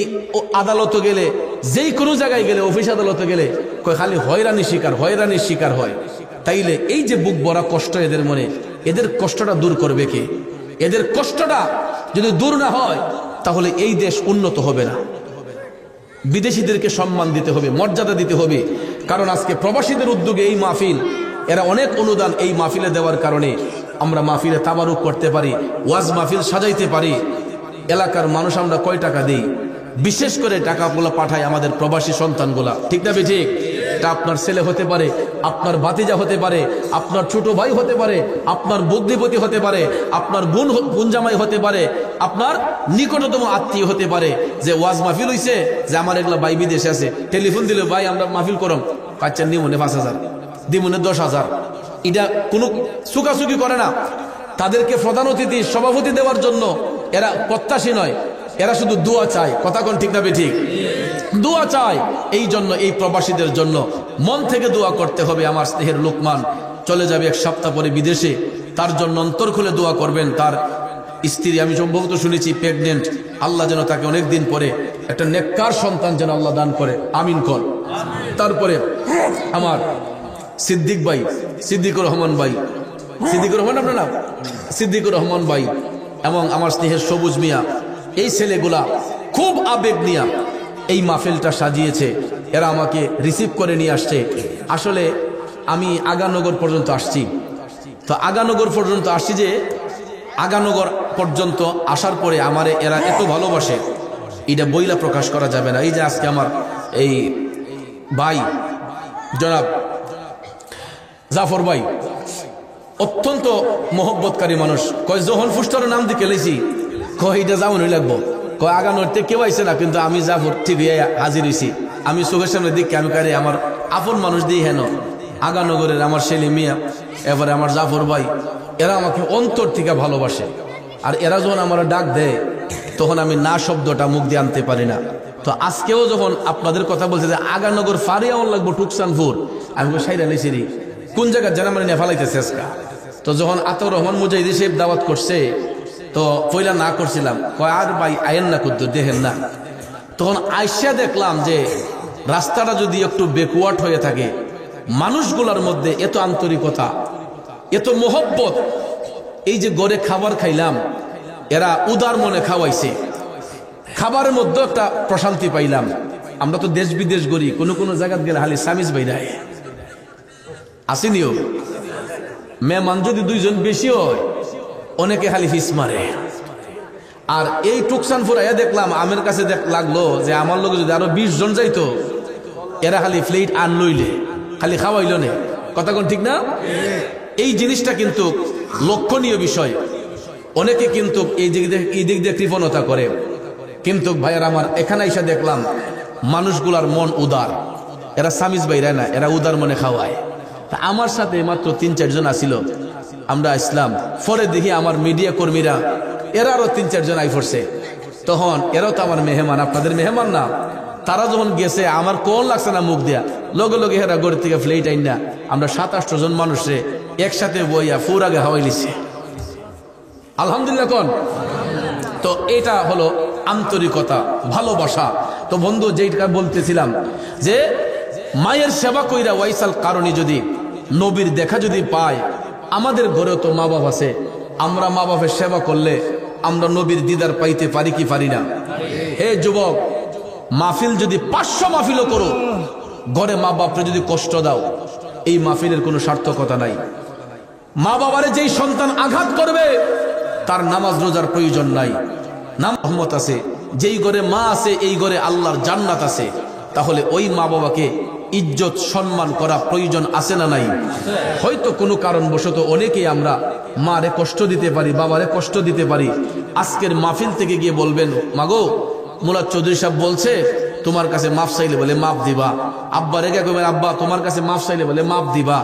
আদালতে গেলে, যেই কোনো জায়গায় গেলে, অফিস আদালতে গেলে কয় খালি হয়রানির শিকার হয়। তাইলে এই যে বুক ভরা কষ্ট এদের মনে, এদের কষ্টটা দূর করবে কে? এদের কষ্টটা যদি দূর না হয় তাহলে এই দেশ উন্নত হবে না। বিদেশিদেরকে সম্মান দিতে হবে, মর্যাদা দিতে হবে। কারণ আজকে প্রবাসীদের উদ্যোগে এই মাহফিল, এরা অনেক অনুদান এই মাহফিলে দেওয়ার কারণে আমরা মাহফিলে তাবারুক করতে পারি, ওয়াজ মাহফিল সাজাইতে পারি। এলাকার মানুষ আমরা কয় টাকা দিই, বিশেষ করে টাকাগুলো পাঠায় আমাদের প্রবাসী সন্তানগুলা। ঠিক না বেঠিক? এটা আপনার ছেলে হতে পারে, আপনার ভাতিজা হতে পারে, আপনার ছোট ভাই হতে পারে, আপনার বুদ্ধিপতি হতে পারে, আপনার বোন জামাই হতে পারে, আপনার নিকটতম আত্মীয় হতে পারে। যে ওয়াজ মাহফিল হইছে, যে আমার এগুলা ভাই বিদেশে আছে, টেলিফোন দিলে ভাই আমরা মাহফিল করম, পাচ্ছেন নিমনে 5,000, দিমনে 10,000। এটা কোনো চুকাচুকি করে না। তাদেরকে প্রধান অতিথি, সভাপতি দেওয়ার জন্য এরা প্রত্যাশী নয়, এরা শুধু দোয়া চায়। কথা কোন ঠিক না বেঠিক? দোয়া চায়। এই জন্য এই প্রবাসীদের জন্য মন থেকে দোয়া করতে হবে। আমার স্নেহের লোকমান চলে যাবে 1 সপ্তাহ পরে বিদেশে, তার জন্য অন্তর খুলে দোয়া করবেন। তার স্ত্রী, আমি সম্ভবত শুনেছি প্রেগনেন্ট, আল্লাহ যেন তাকে অনেকদিন পরে একটা নেককার সন্তান যেন আল্লাহ দান করে, আমিন কর। তারপরে আমার সিদ্দিক ভাই, সিদ্দিকুর রহমান ভাই, সিদ্দিকুর রহমান আপনার নাম? সিদ্দিকুর রহমান ভাই এবং আমার স্নেহের সবুজ মিয়া, এই ছেলেগুলা খুব আবেগ নিয়া এই মাহফিলটা সাজিয়েছে। এরা আমাকে রিসিভ করে নিয়ে আসছে। আসলে আমি আগানগর পর্যন্ত আসছি, তো আগানগর পর্যন্ত আসি, যে আগানগর পর্যন্ত আসার পরে আমারে এরা এত ভালোবাসে, এটা বইলা প্রকাশ করা যাবে না। এই যে আজকে আমার এই ভাই জনাব জাফর ভাই অত্যন্ত মহব্বতকারী মানুষ, কয় যখন ফুস্টার নাম দিকে লেছি কয় এটা যাওয়ানই লাগবো, কয় আগানোরতে কেউ আইসে না, কিন্তু আমি জাফর টিভি হাজির হয়েছি, আমি চোখের সামনে দিকে আমি কারে আমার আপন মানুষ দিই হেন আগানগরের আমার শেলি মিয়া, এবারে আমার জাফর ভাই, এরা আমাকে অন্তর থেকে ভালোবাসে। আর এরা যখন আমার ডাক দেয় তখন আমি না শব্দটা মুখ দিয়ে আনতে পারি না। তো আজকেও যখন আপনাদের কথা বলছে যে আগানগর ফারিয়াওয়ান লাগবো টুকসানপুর, আমি সাইরা লেছিরি কোন জায়গায় জানা মানে নেফালাইতেছে আজকা। তো যখন আতাউর রহমান মুজাহিদি সাহেব দাওয়াত করছে তো পয়লা না করছিলাম, কয় আর ভাই আয়েন না কুদ্দুর দেখেন না। তখন আইসা দেখলাম যে রাস্তাটা যদি একটু বেকওয়ার্ড হয়ে থাকে, মানুষগুলোর মধ্যে এত আন্তরিকতা, এত মোহব্বত। এই যে গড়ে খাবার খাইলাম, এরা উদার মনে খাওয়াইছে, খাবারের মধ্যে একটা প্রশান্তি পাইলাম। আমরা তো দেশ বিদেশ গড়ি, কোনো কোনো জায়গায় গেলে খালি সামিজ বাইরায় আসেনিও, মেহমান যদি দুইজন বেশি হয় অনেকে খালি ফিস মারে। আর এই টুকসানপুর আয়া দেখলাম, আমের কাছে লাগলো যে আমার লোক যদি আরো 20 জন যাইতো, এরা খালি প্লেট আন লইলে খালি খাওয়াইল নে, কথা কোন ঠিক না? এই জিনিসটা কিন্তু লক্ষণীয় বিষয়। অনেকে কিন্তু এই দিক দিয়ে কৃপণতা করে, কিন্তু ভাইয়ার আমার এখানে এসে দেখলাম মানুষগুলার মন উদার, এরা সামিজ বাইরে না, এরা উদার মনে খাওয়ায়। তা আমার সাথে মাত্র 3-4 জন আসিল, আমরা ইসলাম পরে দেখি আমার মিডিয়া কর্মীরা এরা আরো 3-4 জন আই পড়ছে। তখন এরাও তো আমার মেহমান, আপনাদের মেহমান না। তারা যখন গেছে আমার কোন লাগছে না মুখ দিয়া, লগে লগে হেরা গড়ি থেকে ফ্লেট আইন না আমরা 7-8 জন মানুষে একসাথে বইয়া ফুর আগে হাওয়াই লিছে, আলহামদুলিল্লাহ কোন। তো এটা হলো আন্তরিকতা, ভালোবাসা। তো বন্ধু যেটা বলতেছিলাম যে মায়ের সেবা কইরা ওয়াইসাল কারণে যদি নবীর দেখা যদি পায়, আমাদের ঘরেও তো মা বাপ আছে, আমরা মা বাপের সেবা করলে আমরা নবীর দিদার পাইতে পারি কি পারি না? হে যুবক, মাহফিল যদি 500 মাহফিলও করো, ঘরে মা বাপরে যদি কষ্ট দাও, এই মাহফিলের কোনো সার্থকতা নাই। মা বাবারে যেই সন্তান আঘাত করবে তার নামাজ রোজার প্রয়োজন নাই, নাম রহমত আছে। যেই ঘরে মা আছে এই ঘরে আল্লাহর জান্নাত আছে। তাহলে ওই মা বাবাকে ইজ্জত সম্মান করা প্রয়োজন আছে না নাই? হয়তো কোনো কারণবশত অনেকেই আমরা মারে কষ্ট দিতে পারি, বাবারে কষ্ট দিতে পারি। আজকের মাহফিল থেকে গিয়ে বলবেন, মাগো মুলাদ চৌধুরী সাহেব বলছে তোমার কাছে মাফ চাইলে বলে মাফ দিবা। আব্বা রেখে কইবেন, আব্বা তোমার কাছে মাফ চাইলে বলে মাফ দিবা।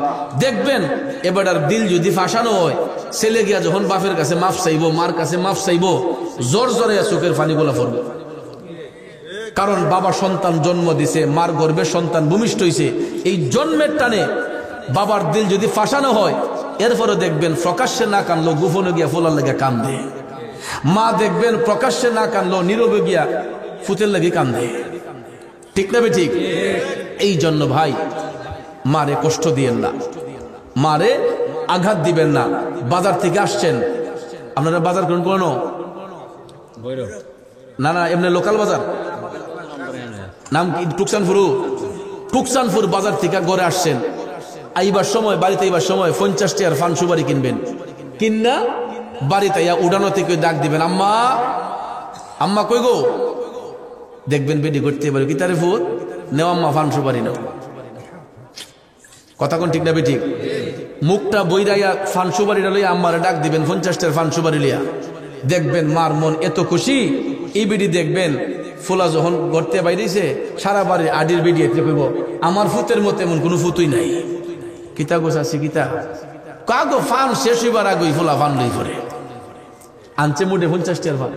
দেখবেন এবার আর দিল যদি ফাঁসানো হয়, ছেলে গিয়া যখন বাপের কাছে মাফ চাইবো, মার কাছে মাফ চাইবো, জোর জোরে চোখের পানি গোলা পড়বে। কারণ বাবা সন্তান জন্ম দিছে, মার গর্ভে সন্তান ভূমিষ্ঠ হইছে, এই জন্মের টানে বাবার দিল যদি ফাঁসানো হয়, এরপরে দেখবেন প্রকাশ্যে না কানলো গোপনে গিয়া ফোলার লেগে কান্দে। মা দেখবেন প্রকাশ্যে না কানলো নীরবে গিয়া ফুতের লেগে কান্দে, ঠিক না ঠিক? এই জন্য ভাই মারে কষ্ট দিয়েন না, মারে আঘাত দিবেন না। বাজার থেকে আসছেন, আপনারা বাজার করেন কোনো না না এমনি লোকাল বাজার, নাম কি টুকসানপুর বাজার থেকে ঘরে আসছেন, আইবার সময় বাড়িতে আইবার সময় 50 টাকার ফান সুপারি কিনবেন, কিনা বাড়িতে উড়ানো থেকে ডাক দিবেন, আম্মা আম্মা কই গো? দেখবেন বেডি করতে পারে কি তারে ফুট নেও আম্মা ফান সুপারি নাও, কথা কোন ঠিক না বেঠিক? মুখটা বইরাইয়া ফান সুপারিটা লইয়া আম্মারে ডাক দিবেন 50 টাকার ফান সুপারি লিয়া, দেখবেন মার মন এত খুশি। এই বেডি দেখবেন ফুলা যখন গড়তে বাইরেছে সারা বাড়ির আডির বেডি এতে কইব, আমার ফুতের মতো এমন কোনো ফুতুই নাই। কিতা গোছ আছে কিতা কাগো ফান শেষ হইবার আগে ফুলা ফান লই করে আনছে মুডে 50 টাকার ফান।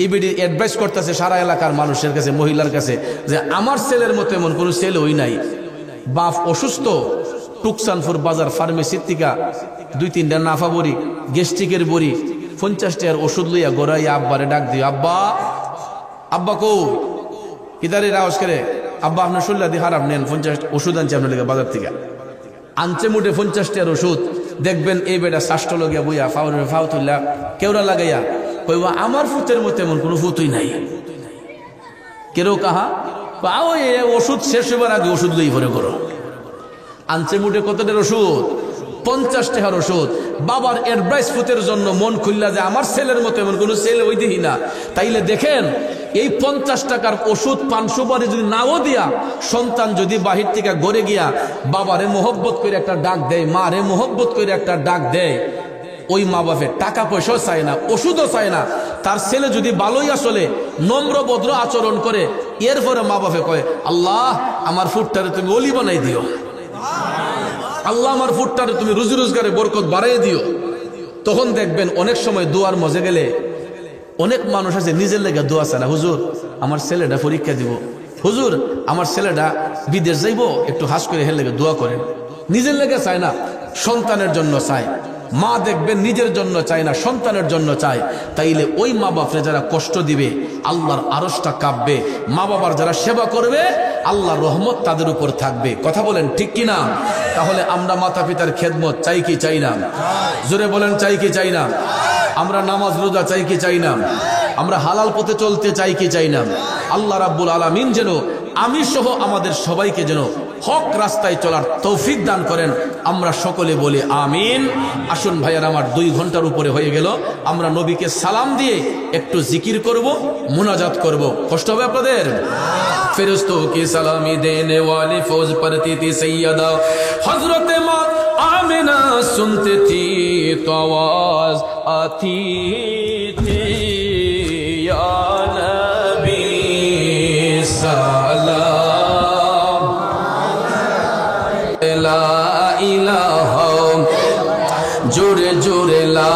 এই বেডি অ্যাডভাইস করতেছে সারা এলাকার মানুষের কাছে, মহিলার কাছে, যে আমার ছেলের মতো এমন কোনো ছেলে হই নাই। বাপ অসুস্থ, টুকসানপুর বাজার ফার্মেসির থেকে 2-3টা নাফা বড়ি, গ্যাস্ট্রিকের বড়ি, 50 টাকার ওষুধ লইয়া গোড়াইয়া আব্বারে ডাক দিও, আব্বা আব্বা কো কিতারে রাওয়াজ করে, আব্বা আপনার শরীর দিয়ে খারাপ নেন, 50 ওষুধ আনছে আপনার লেগে বাজার থেকে, আনছে মুঠে 50 টাকার ওষুধ। দেখবেন এই বেটা শ্বাসটা লগিয়া বইয়া ফাউ তুললা কেউরা লাগাইয়া কইব, আমার ফুতের মতো এমন কোনো ফুতুই নাই। কেউ কাহা পাও ওষুধ শেষ হবার আগে ওষুধ লই ভরে করো, আনছে মুঠে কতটার ওষুধ 50 টাকার ওষুধ। বাবার অ্যাডভাইস ফুতের জন্য মন খুললা যে আমার ছেলের মতো এমন কোনো ছেলে ওই দিই না। তাইলে দেখেন এই 50 টাকার ওষুধ 500 বারে যদি নাও দিয়া, সন্তান যদি বাহির থেকে গড়ে গিয়া বাবারে মোহব্বত করে একটা ডাক দেয়, মারে মোহব্বত করে একটা ডাক দেয়, ওই মা বাপের টাকা পয়সাও চায় না, ওষুধও চায় না। তার ছেলে যদি ভালোই আসলে নম্র ভদ্র আচরণ করে, এরপরে মা বাপে কয় আল্লাহ আমার ফুটটারে তুমি অলি বানাই দিও, আল্লাহ আমার ফুটটারে তুমি রুজি রোজগারে বরকত বাড়াই দিও। তখন দেখবেন অনেক সময় দোয়ার মজে গেলে অনেক মানুষ আছে নিজের লেগে দোয়া চায় না, হুজুর আমার ছেলেটা পরীক্ষা দিব, হুজুর আমার ছেলেটা বিদেশ যাইব, একটু হাস করে হের লেগে দোয়া করেন। নিজের লেগে চায় না, সন্তানের জন্য চায়। মা দেখবেন নিজের জন্য চায় না, সন্তানের জন্য চায়। তাইলে ওই মা বাপরে যারা কষ্ট দিবে আল্লাহর আরশটা কাঁপবে, মা বাবার যারা সেবা করবে আল্লাহর রহমত তাদের উপর থাকবে। কথা বলেন ঠিক কিনা? তাহলে আমরা মাতা পিতার খেদমত চাই কি চাই না? জোরে বলেন চাই কি চাই না? আমরা নামাজ রোজা চাই কি চাই না? আমরা হালাল পথে চলতে চাই কি চাই না? আল্লাহ রাব্বুল আলামিন যেন আমি সহ আমাদের সবাইকে যেন হক রাস্তায় চলার তৌফিক দান করেন। আমরা সকলে বলি আমিন। আসুন ভাইয়ার আমার 2 ঘন্টার উপরে হয়ে গেল, আমরা নবীকে সালাম দিয়ে একটু জিকির করব, মুনাজাত করব। কষ্ট হবে আপনাদের? ফেরেশতোं की सलामी देने वाली फौज परती थी सैयदा हजरत मां आमिना, सुनती थी तो आवाज आती थी या नबी सलाम ला इलाहा, जोरे जोरे ला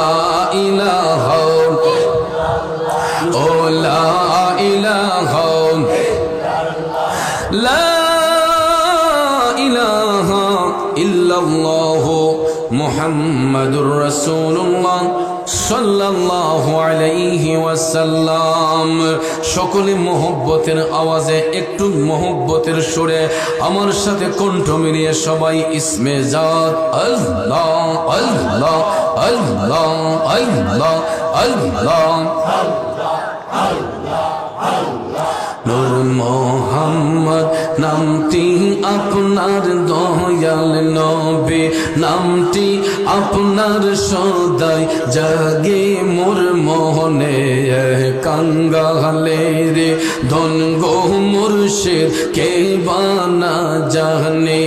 इलाहा, ओ ला इलाहा ला इलाहा इल्लल्लाह मुहम्मदुर रसूलुल्लाह সাল্লাল্লাহু আলাইহি ওয়াসাল্লাম। সকলে মোহব্বতের আওয়াজে, একটু মোহব্বতের সুরে আমার সাথে কণ্ঠ মিলিয়ে সবাই ইসমে জাত আল্লাহ আল্লাহ আল্লাহ আল্লাহ আল্লাহ নূর মোহাম্মদ নামটি আপনার দয়াল নবী, নামটি আপনার সদাই জাগে মোর মোহনে কাঙ্গালে রে ধন গো মুর্শিদ কে বানা জানে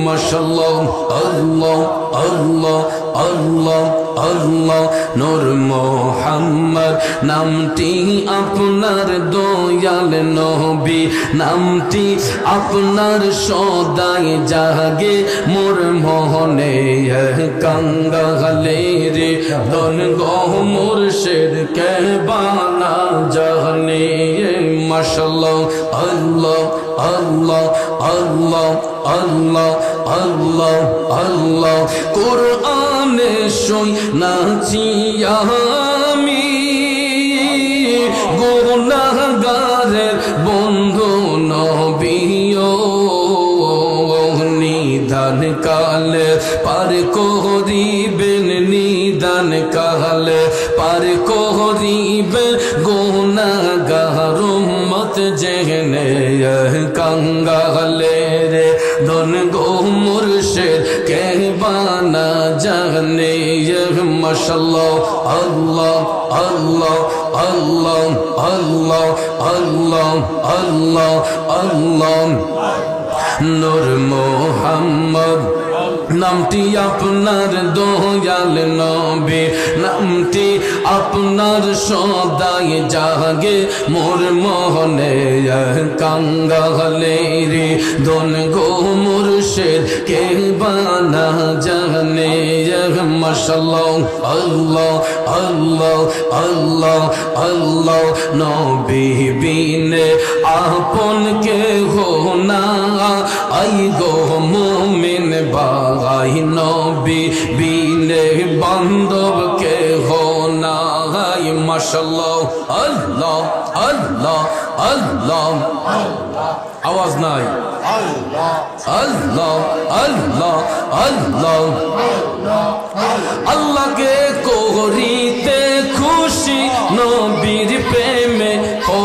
মাশাআল্লাহ আল্লাহ আল্লাহ আল্লাহ আল্লাহ। নূর মোহাম্মদ নামটি আপনার দয়াল নবী, নামটি আপনার সদাই জাগে মোর মোহনে কাঙ্গালে রে ধন গো মুর্শিদ কে বানা জানে মাশাআল্লাহ আল্লাহ আল্লাহ আল্লাহ আল্লাহ আল্লাহ আল্লাহ। কোরআনে শুনাছি আমি গুনাহগারের বন্ধু নবী ও নিদান কালে পার করিবেন, নিদান কালে পার করিবেন গুনাহগার উম্মত জেনে কাঙ্গালে রে ধন গো মুর্শিদ কে বানা জানে মাশাআল্লাহ আল্লাহ আল্লাহ আল্লাহ আল্লাহ আল্লাহ আল্লাহ আল্লাহ। নূর মোহাম্মদ নামটি আপনার দয়াল নবী, নামটি আপনার সদাই জাগে মোর মোহনে কাঙ্গালে রে ধন গো মুর্শিদ কে বানা জানে মাশাআল্লাহ আল্লাহ আল্লাহ আল্লাহ আল্লাহ। নবী বিনে আপন কে হো না আই গো মুমিন বাগাই, নবী বিনে বান্ধব কে হো না মাশাআল্লাহ আল্লাহ আল্লাহ আল্লাহ। আওয়াজ নাই আল্লাহ আল্লাহ আল্লাহ আল্লাহ। আল্লাহকে করিতে খুশি নবীর প্রেমে ও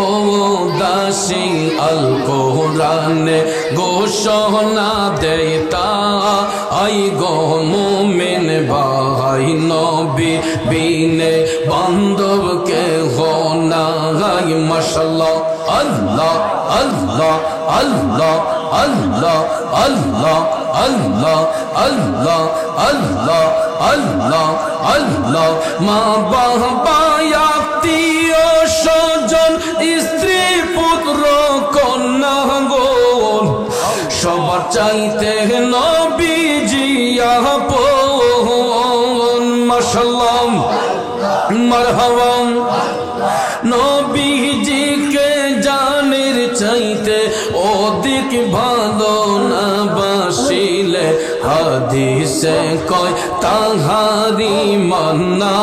দাসী আল কোরআনে ঘোষণা দেয় তা আই গো মুমিন ভাই নবী বিনে বান্ধব কে হো নাই মাশাআল্লাহ আল্লাহ আল্লাহ আল্লাহ আল্লাহ আল্লাহ আল্লাহ আল্লাহ আল্লাহ আল্লাহ আল্লাহ মা বাবা আত্মীয় স্বজন স্ত্রী পুত্র কন্যা গো সবার চাইতে নবীজি আপন মাশাআল্লাহ মারহাবা নবীজিকে জানের চাইতে অধিক ভালো না বাসিলে হাদিসে কয় তাহারি মান্না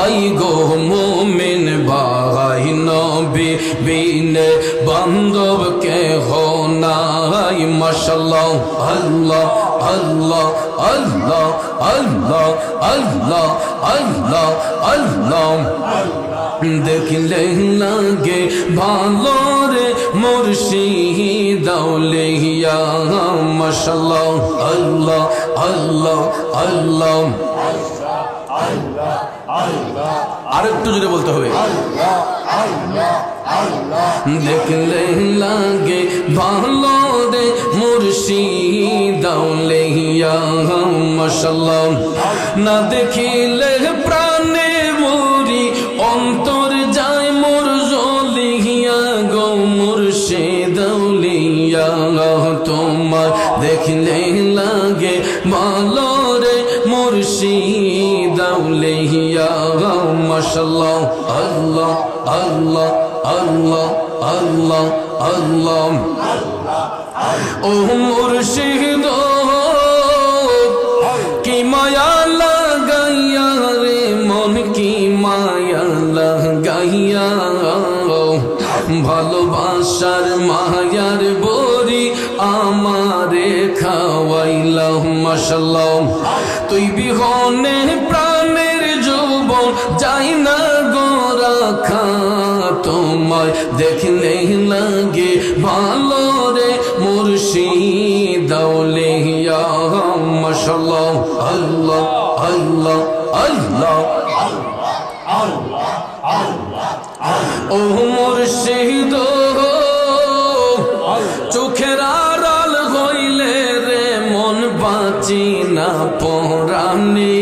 আই গো মুমিন ভাই নবী বিনে বান্ধব কে হো নাই মাশাআল্লাহ আল্লাহ আল্লাহ আল্লাহ আল্লাহ আল্লাহ আল্লাহ আল্লাহ দেখলে লাগে ভালো রে মুর্শিদ আউলিয়া মাশাআল্লাহ আল্লাহ আল্লাহ আল্লাহ আরেকটু জোরে বলতে হবে দেখলে লাগে ভালো রে মুর্শিদ আউলিয়া মাশাআল্লাহ না দেখিলে প্রাণে মরি অন্তর যায় মোর জ্বলিয়া গো মুর্শিদ আউলিয়া তোমার দেখলে লাগে ভালো রে মুর্শিদ আউলিয়া মাশাআল্লাহ আল্লাহ আল্লাহ আল্লাহ আল্লাহ আল্লাহ ও মুর্শিদ কি মায়া লাগাইয়া রে মন কি মায়া লাগাইয়া ভালোবাসার মায়ার বরি আমারে খাওয়াইলা মাশাআল্লাহ তুই বিহনে প্রাণের যৌবন যাই না গো রাখা তোমায় দেখলে লাগে ভালো রে মুর্শিদ আউলিয়া মাশাআল্লাহ আল্লাহ আল্লাহ আল্লাহ ও মুর্শিদ চোখের আড়াল হইলে রে মন বাঁচি না পরাণে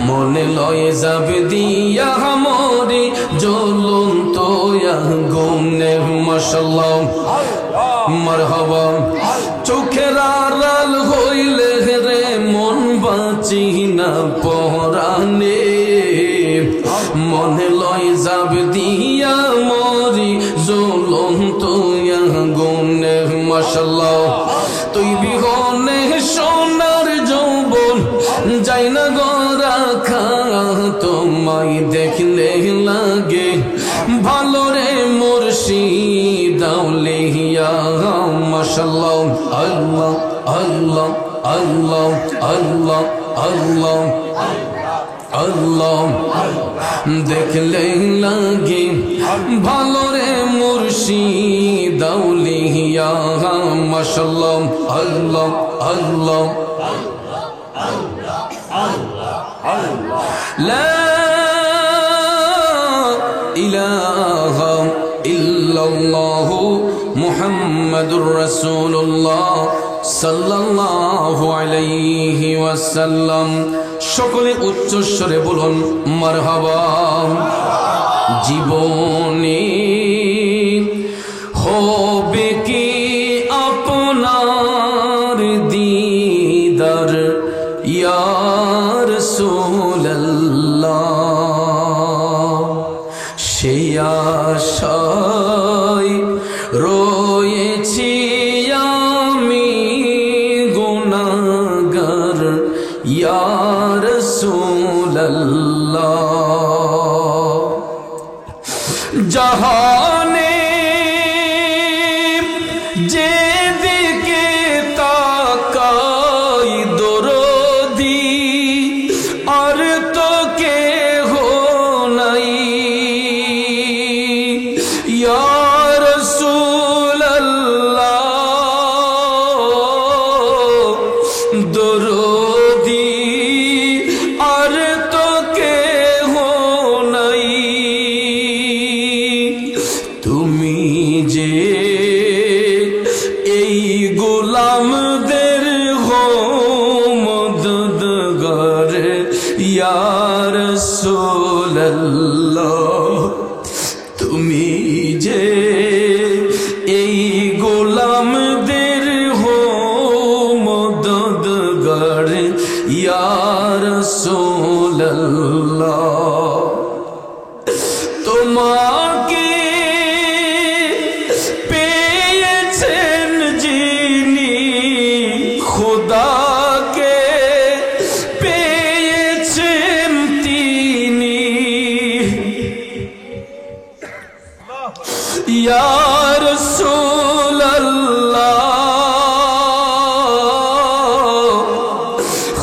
মনে লয়ে যাবে দিয়া মরি জ্বলন্ত আগুনে মাশাআল্লাহ মারহাবা চোখের আড়াল হইলে রে মন বাঁচি না পরাণে মনে লয় যাব দিয়া মরি জ্বলন্ত আগুনে মাশাআল্লাহ তুই বিহনে সোনার যৌবন যাই না গো রাখা তোমায় দেখলে লাগে ভালো রে মুর্শিদ আউলিয়া মাশাআল্লাহ আল্লাহ আল্লাহ আল্লাহ আল্লাহ আল্লাহ আল্লাহ দেখলে লাগে ভালো রে মুর্শিদ আউলিয়া মাশাআল্লাহ আল্লাহ আল্লাহ লা ইলাহা ইল্লাল্লাহ মুহাম্মাদুর রাসূলুল্লাহ সাল্লাল্লাহু আলাইহি ওয়াসাল্লাম সকলে উচ্চ স্বরে বলুন মারহাবা জীবনে হবে কি আপনার দিদার ইয়া রাসূলুল্লাহ সেই আশায় রয়েছি আমি গুনাহগার ইয়া রাসূলুল্লাহ জাহানে যেদিকে তাকাই দরদি আর তো কেহ নাই ইয়া রাসূলুল্লাহ দরদি রাসূলুল্লাহ তুমি যে এই গোলামদের হো মদদগার ইয়া রাসূলুল্লাহ তোমাকে পেয়েছেন যিনি খোদাকে পেয়েছেন তিনি ইয়া রাসূলুল্লাহ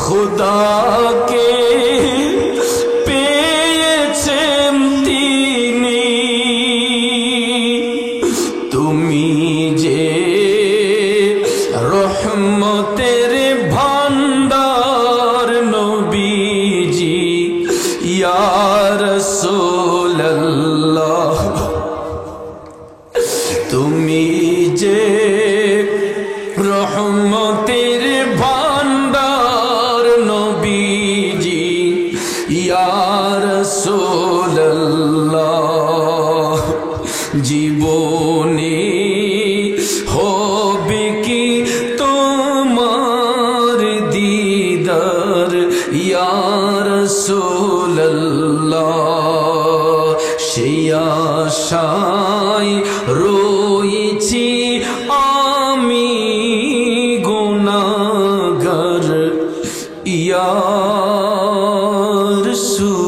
খোদাকে পেয়েছেন তিনি তুমি যে রহমতের ভান্ডার নবীজি ইয়া রাসূলুল্লাহ তুমি যে রহমতের ভান্ডার নবীজি ইয়া রাসূলুল্লাহ জীবনে হবে কি তোমার দিদার ইয়া রাসূলুল্লাহ সেই আশায় রয়েছি আমি গুনাহগার ইয়া রাসূলুল্লাহ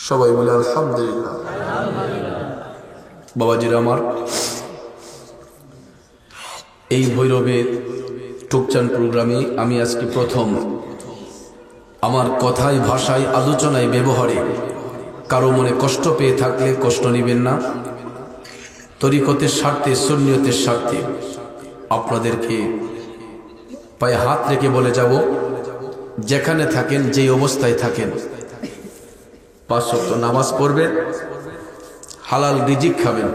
সবাই বলে আলহামদুলিল্লাহ বাবাজিরা আমার এই ভৈরবের টুকচান প্রোগ্রামে আমি আজকে প্রথম আমার কথায় ভাষায় আলোচনায় ব্যবহারে কারো মনে কষ্ট পেয়ে থাকলে কষ্ট নেবেন না তরিকতের স্বার্থে সুন্নিয়তের স্বার্থে আপনাদেরকে পায়ে হাত রেখে বলে যাব যেখানে থাকেন যেই অবস্থায় থাকেন 5 ওয়াক্ত নামাজ পড়বেন হালাল রিজিক খাবেন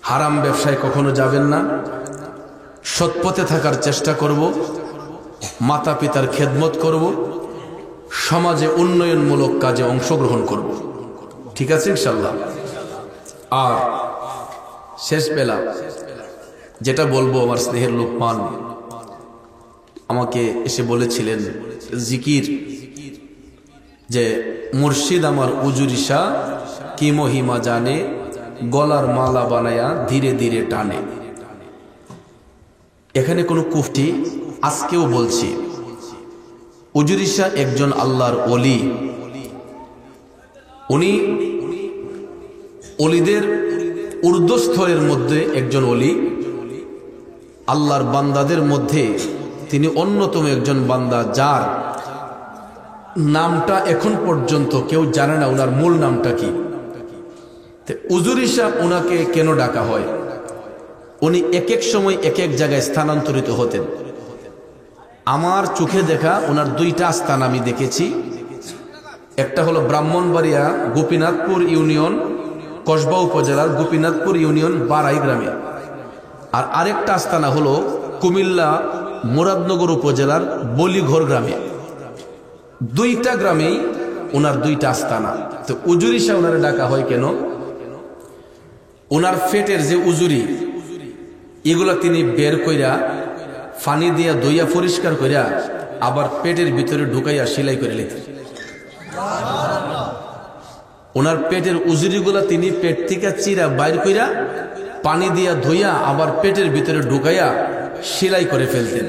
হারাম ব্যবসায় কখনো যাবেন না সৎ পথে থাকার চেষ্টা করব মাতা পিতার খেদমত করব সমাজে উন্নয়নমূলক কাজে অংশগ্রহণ করব ঠিক আছে ইনশাআল্লাহ আর শেষ বেলা যেটা বলবো আমার স্নেহের লোকমান আমাকে এসে বলেছিলেন জিকির যে মুর্শিদ আমার উজুরিশা কি মহিমা জানে গলার মালা বানায়া ধীরে ধীরে টানে এখানে কোনো কুফটি আজকেও বলছি উজুরিশা একজন আল্লাহর ওলি উনি ওলিদের ঊর্ধ্বস্তরের মধ্যে একজন ওলি আল্লাহর বান্দাদের মধ্যে তিনি অন্যতম একজন বান্দা যার নামটা এখন পর্যন্ত কেউ জানে না ওনার মূল নামটা কি উজুরিশা ওনাকে কেন ডাকা হয় উনি এক এক সময় এক এক জায়গায় স্থানান্তরিত হতেন আমার চোখে দেখা ওনার 2টা স্থান আমি দেখেছি একটা হলো ব্রাহ্মণবাড়িয়া গোপীনাথপুর ইউনিয়ন কসবা উপজেলার গোপীনাথপুর ইউনিয়ন বারাই গ্রামে আর আরেকটা আস্তানা হলো কুমিল্লা মুরাদনগর উপজেলার বলিঘর গ্রামে 2টা গ্রামেই ওনার 2টা আস্তানা তো উজুরিশা ওনারে ডাকা হয় কেন ওনার পেটের যে উজুরি এগুলা তিনি বের কইরা পানি দিয়া দইয়া পরিষ্কার কইরা আবার পেটের ভিতরে ঢুকাইয়া সেলাই করে নিতেন ওনার পেটের উজুরিগুলা তিনি পেট থেকে চিরা বাইর কইরা পানি দিয়া ধইয়া আবার পেটের ভিতরে ঢুকাইয়া সেলাই করে ফেলতেন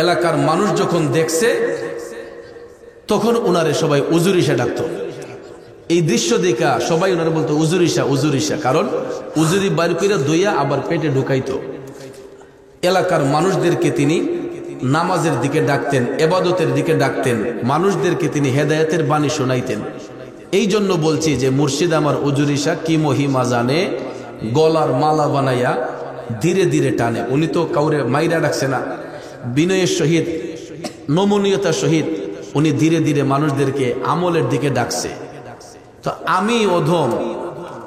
এলাকার মানুষ যখন দেখছে তখন ওনারে সবাই উজুরিশা ডাকত এই দৃশ্য দেখা সবাই ওনারা বলতো উজুরিশা উজুরিশা কারণ উজুরি বাইর কইরা ধইয়া আবার পেটে ঢুকাইতো এলাকার মানুষদেরকে তিনি নামাজের দিকে ডাকতেন ইবাদতের দিকে ডাকতেন মানুষদেরকে তিনি হেদায়েতের বাণী শোনাইতেন এই জন্য বলছি যে মুর্শিদ আমার উজুরিশা কি মহিমা জানে গলার মালা বানাইয়া ধীরে ধীরে টানে উনি তো কাউরে মাইরা ডাকছে না বিনয়ের সহিত নমনীয়তার সহিত উনি ধীরে ধীরে মানুষদেরকে আমলের দিকে ডাকছে তো আমি অধম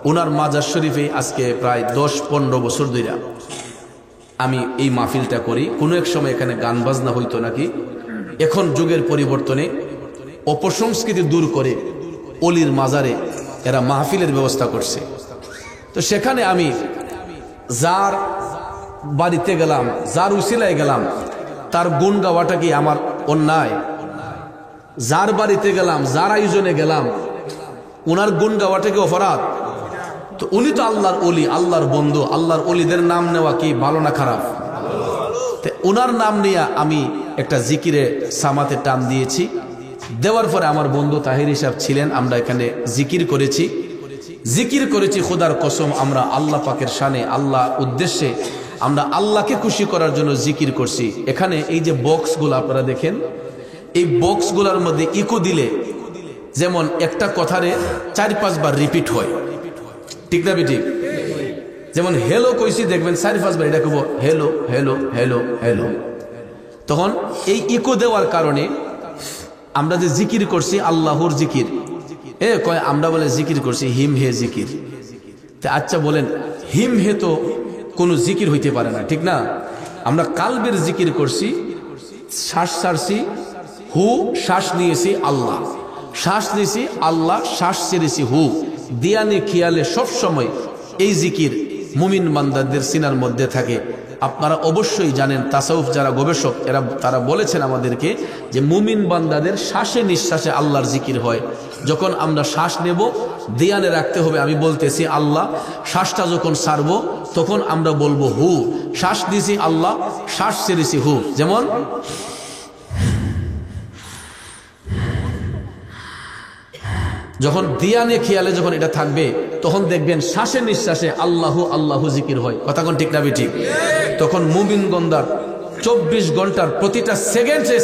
ওনার মাজার শরীফে আজকে প্রায় 10-15 বছর ধরে আমি এই মাহফিলটা করি। কোনো এক সময় এখানে গান বাজনা হইতো নাকি, এখন যুগের পরিবর্তনে অপসংস্কৃতি দূর করে অলির মাজারে এরা মাহফিলের ব্যবস্থা করছে। তো সেখানে আমি যার বাড়িতে গেলাম, যার উসিলায় গেলাম, তার গুণ গাওয়াটা কি আমার অন্যায়? যার বাড়িতে গেলাম, যার আয়োজনে গেলাম, ওনার গুণ গাওয়াটা কি অপরাধ? তো উনি তো আল্লাহর অলি, আল্লাহর বন্ধু। আল্লাহর অলিদের নাম নেওয়া কি ভালো না খারাপ? ওনার নাম নিয়ে আমি একটা জিকিরে সামাতে টান দিয়েছি। দেওয়ার পরে আমার বন্ধু তাহির সাহেব ছিলেন, আমরা এখানে জিকির করেছি খোদার কসম। আমরা আল্লাহ পাকের শানে, আল্লাহ উদ্দেশ্যে, আমরা আল্লাহকে খুশি করার জন্য জিকির করছি। এখানে এই যে বক্সগুলো আপনারা দেখেন, এই বক্সগুলোর মধ্যে ইকো দিলে যেমন একটা কথারে 4-5 বার রিপিট হয়, ঠিক না বেঠিক? যেমন হেলো কইছি, দেখবেন 4-5 বার এটা কব হেলো হেলো হেলো হেলো। তখন এই ইকো দেওয়ার কারণে আমরা যে জিকির করছি আল্লাহর জিকির, কয় আমরা বলে জিকির করছি হিম হে জিকির। আচ্ছা বলেন, হিম হে তো কোনো জিকির হইতে পারে না, ঠিক না? আমরা কালবের জিকির করছি, শ্বাস ছাড়ছি হু, শ্বাস নিয়েছি আল্লাহ, শ্বাস নিয়েছি আল্লাহ, শ্বাস ছেড়েছি হু। দিয়ানে খেয়ালে সব সময় এই জিকির মুমিন বান্দাদের সিনার মধ্যে থাকে। আপনারা অবশ্যই জানেন, তাসাউফ যারা গবেষক তারা বলেছেন আমাদেরকে যে মুমিন বান্দাদের শ্বাসে নিঃশ্বাসে আল্লাহর জিকির হয়। যখন আমরা শ্বাস নেব দিয়ানে রাখতে হবে, আমি বলতেছি আল্লাহ, শ্বাসটা যখন ছাড়ব তখন আমরা বলবো হু। শ্বাস দিয়েছি আল্লাহ, শ্বাস ছেড়েছি হু। যেমন যখন দিয়ানে খেয়ালে যখন এটা থাকবে তখন দেখবেন শ্বাসে নিঃশ্বাসে আল্লাহু আল্লাহু জিকির হয়। কথা কোন ঠিক না ঠিক? তখন মুমিন বান্দার 24 ঘন্টার প্রতিটা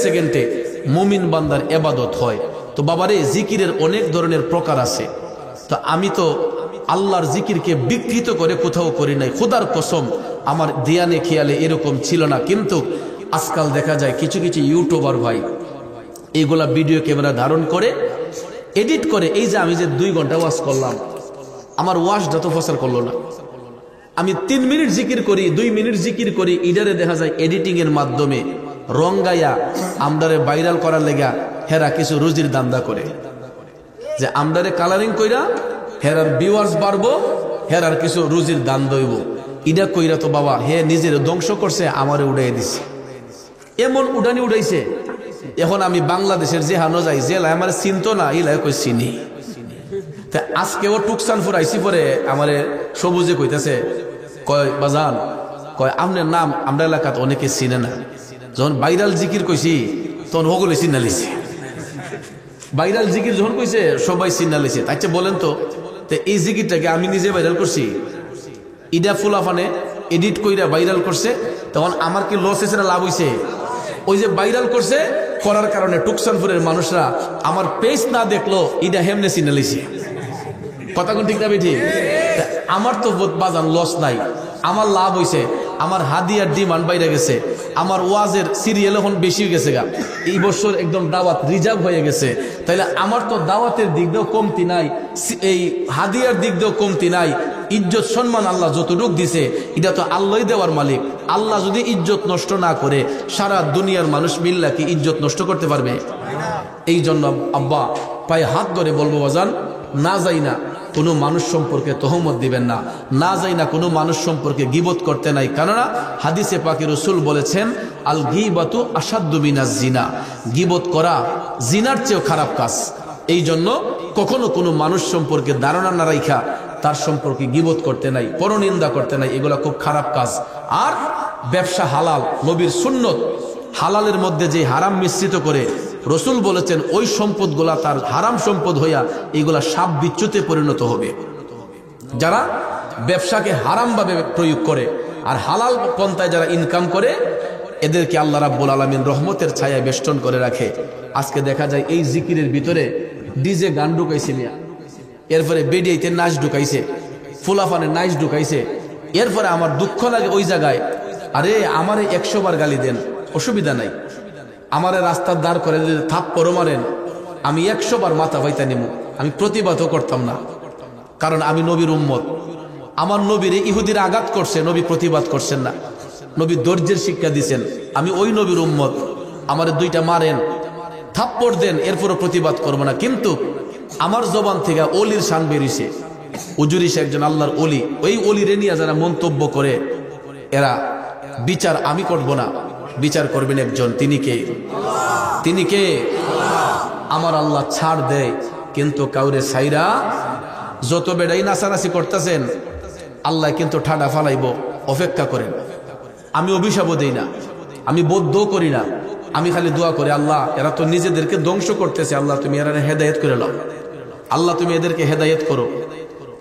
সেকেন্ডে মুমিন বান্দার ইবাদত হয়। তো বাবারে, জিকিরের অনেক ধরনের প্রকার আছে। তো আমি তো আল্লাহর জিকিরকে বিকৃত করে কোথাও করি নাই, খোদার কসম আমার দিয়ানে খেয়ালে এরকম ছিল না। কিন্তু আজকাল দেখা যায় কিছু কিছু ইউটিউবার ভাই এইগুলা ভিডিও ক্যামেরা ধারণ করে এডিট করে। এই যে আমি যে 2 ঘন্টা ওয়াজ করলাম, আমার ওয়াজটা তো ফসল করলো না। আমি 3 মিনিট জিকির করি, 2 মিনিট জিকির করি, ইডারে দেখা যায় এডিটিং এর মাধ্যমে রঙ্গাইয়া আমদারে ভাইরাল করার লেগা হেরা কিছু রুজির দান্দা করে, যে আমদারে কালারিং কইরা হেরার ভিউয়ার্স বাড়বো, হেরার কিছু রুজির দান দইব। ইডা কইরা তো বাবা হে নিজের ধ্বংস করছে, আমারে উড়াই দিছে। এমন উড়ানি উড়াইছে, এখন আমি বাংলাদেশের যে হানো যাই, যে লাই আমার চিনতো না, এই লাই কই চিনি। আজকেও টুকসানপুর আইসি পরে আমারে সবুজে কইতেছে, কয় বাজান, কয় আপনার নাম আমরা এলাকাত অনেকে চিনে না। যখন ভাইরাল জিকির কইছি তখন সকলে চিনালিছে। ভাইরাল জিকির যখন কইছে সবাই চিনালিছে। আচ্ছা বলেন তো, এই জিকিরটাকে আমি নিজে ভাইরাল করছি? ইডা ফুলাফানে এডিট কইরা ভাইরাল করছে, তখন আমার কি লস হয়েছে না লাভ হয়েছে? ওই যে ভাইরাল করছে, করার কারণে টুকসানপুরের মানুষরা আমার পেজ না দেখলো, ইডা হেমনে চিনালিছে। কথা কোন ঠিক না ঠিক? আমার তো বাজান লস নাই, আমার লাভ হয়েছে। আমার হাদিয়ার ডিমান্ড বাইরে গেছে, আমার ওয়াজের সিরিয়াল এখন বেশি গেছে গা, এই বছর একদম দাওয়াত রিজার্ভ হয়ে গেছে। তাইলে আমার তো দাওয়াতের দিক দিয়েও কমতি নাই, এই হাদিয়ার দিক দিয়েও কমতি নাই। ইজ্জত সম্মান আল্লাহ যতটুক দিছে এটা তো আল্লাহই দেওয়ার মালিক। আল্লাহ যদি ইজ্জত নষ্ট না করে সারা দুনিয়ার মানুষ মিল্লা কি ইজ্জত নষ্ট করতে পারবে? এই জন্য আব্বা পায়ে হাত ধরে বলবো বাজান, না যাই না কোনো মানুষ সম্পর্কে তহমত দিবেন না, না যাই না কোনো মানুষ সম্পর্কে গীবত করতে নাই। কেননা হাদিসে পাকে রাসূল বলেছেন, আল গীবাতু আসাদ্দু মিনাজ জিনা, গীবত করা জিনার চেয়েও খারাপ কাজ। এই জন্য কখনো কোনো মানুষ সম্পর্কে ধারণা না রাখা তার সম্পর্কে গীবত করতে নাই, পরনিন্দা করতে নাই, এগুলা খুব খারাপ কাজ। আর ব্যবসা হালাল, নবীর সুন্নত, হালালের মধ্যে যে হারাম মিশ্রিত করে রসুল বলেছেন ওই সম্পদগুলা তার হারাম সম্পদ হইয়া এগুলা সাপ বিচ্যুতে পরিণত হবে। যারা ব্যবসাকে হারামভাবে প্রয়োগ করে আর হালাল পন্থায় যারা ইনকাম করে, এদেরকে আল্লাহ রাব্বুল আলামিন রহমতের ছায়ায় বেষ্টন করে রাখে। আজকে দেখা যায় এই জিকিরের ভিতরে ডিজে গান ঢুকাইছে মিয়া, এরপরে বেডিয়াইতে নাচ ঢুকাইছে, ফুলাফানে নাচ ঢুকাইছে। এরপরে আমার দুঃখ লাগে ওই জায়গায়, আরে আমারে 100 বার গালি দেন, অসুবিধা নাই, আমারে রাস্তার দাঁড় করে যদি থাপ্পড়ও মারেন আমি 100 বার মাথা ভাইতা নিব, আমি প্রতিবাদও করতাম না। কারণ আমি নবীর উম্মত। আমার নবীর ইহুদিরা আঘাত করছে, নবী প্রতিবাদ করছেন না। নবী ধৈর্যের শিক্ষা দিয়েছেন। আমি ওই নবীর উম্মত, আমার দুইটা মারেন, থাপ্পড় দেন, এরপরও প্রতিবাদ করবো না, কিন্তু আমার জবান থেকে অলির শান বেরিয়েছে। উজুরিস একজন আল্লাহর অলি, ওই অলিরে নিয়ে যারা মন্তব্য করে এরা বিচার আমি করব না, বিচার করবেন একজন, তিনি কে? তিনি কে? আমার আল্লাহ ছাড় দেয়, কিন্তু কাউরে সাইরা যত বেড়াই নাচানাচি করতেছেন আল্লাহ কিন্তু ঠাডা ফালাইব, অপেক্ষা করেন। আমি অভিশাপও দেই না, আমি বদ্ধ করি না, আমি খালি দোয়া করি, আল্লাহ এরা তো নিজেদেরকে ধ্বংস করতেছে, আল্লাহ তুমি এরা হেদায়েত করে নাও, আল্লাহ তুমি এদেরকে হেদায়েত করো।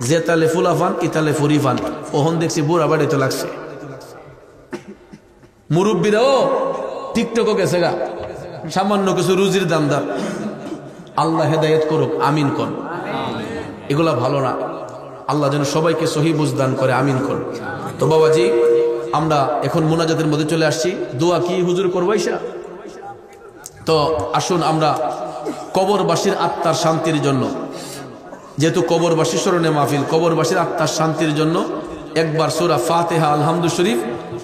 যে তালে ফুলাফান ইতালে ফুরিফান, ওহন দেখছি বুড়া বাড়িতে লাগছে, মুরব্বীরাও টিকটকও গেছে গা, সামান্য কিছু রুজির দামদার। আল্লাহ হেদায়েত করুক, আমিন কর। এগুলা ভালো না, আল্লাহ যেন সবাইকে সহি বুঝদান করে, আমিন কর। তো বাবাজি, আমরা এখন মুনাজাতের মধ্যে চলে আসছি। দোয়া কি হুজুর করবাইসা? তো আসুন আমরা কবরবাসীর আত্মার শান্তির জন্য, যেহেতু কবরবাসী স্মরণে মাহফিল, কবরবাসীর আত্মার শান্তির জন্য একবার সূরা ফাতিহা আলহামদু শরীফ,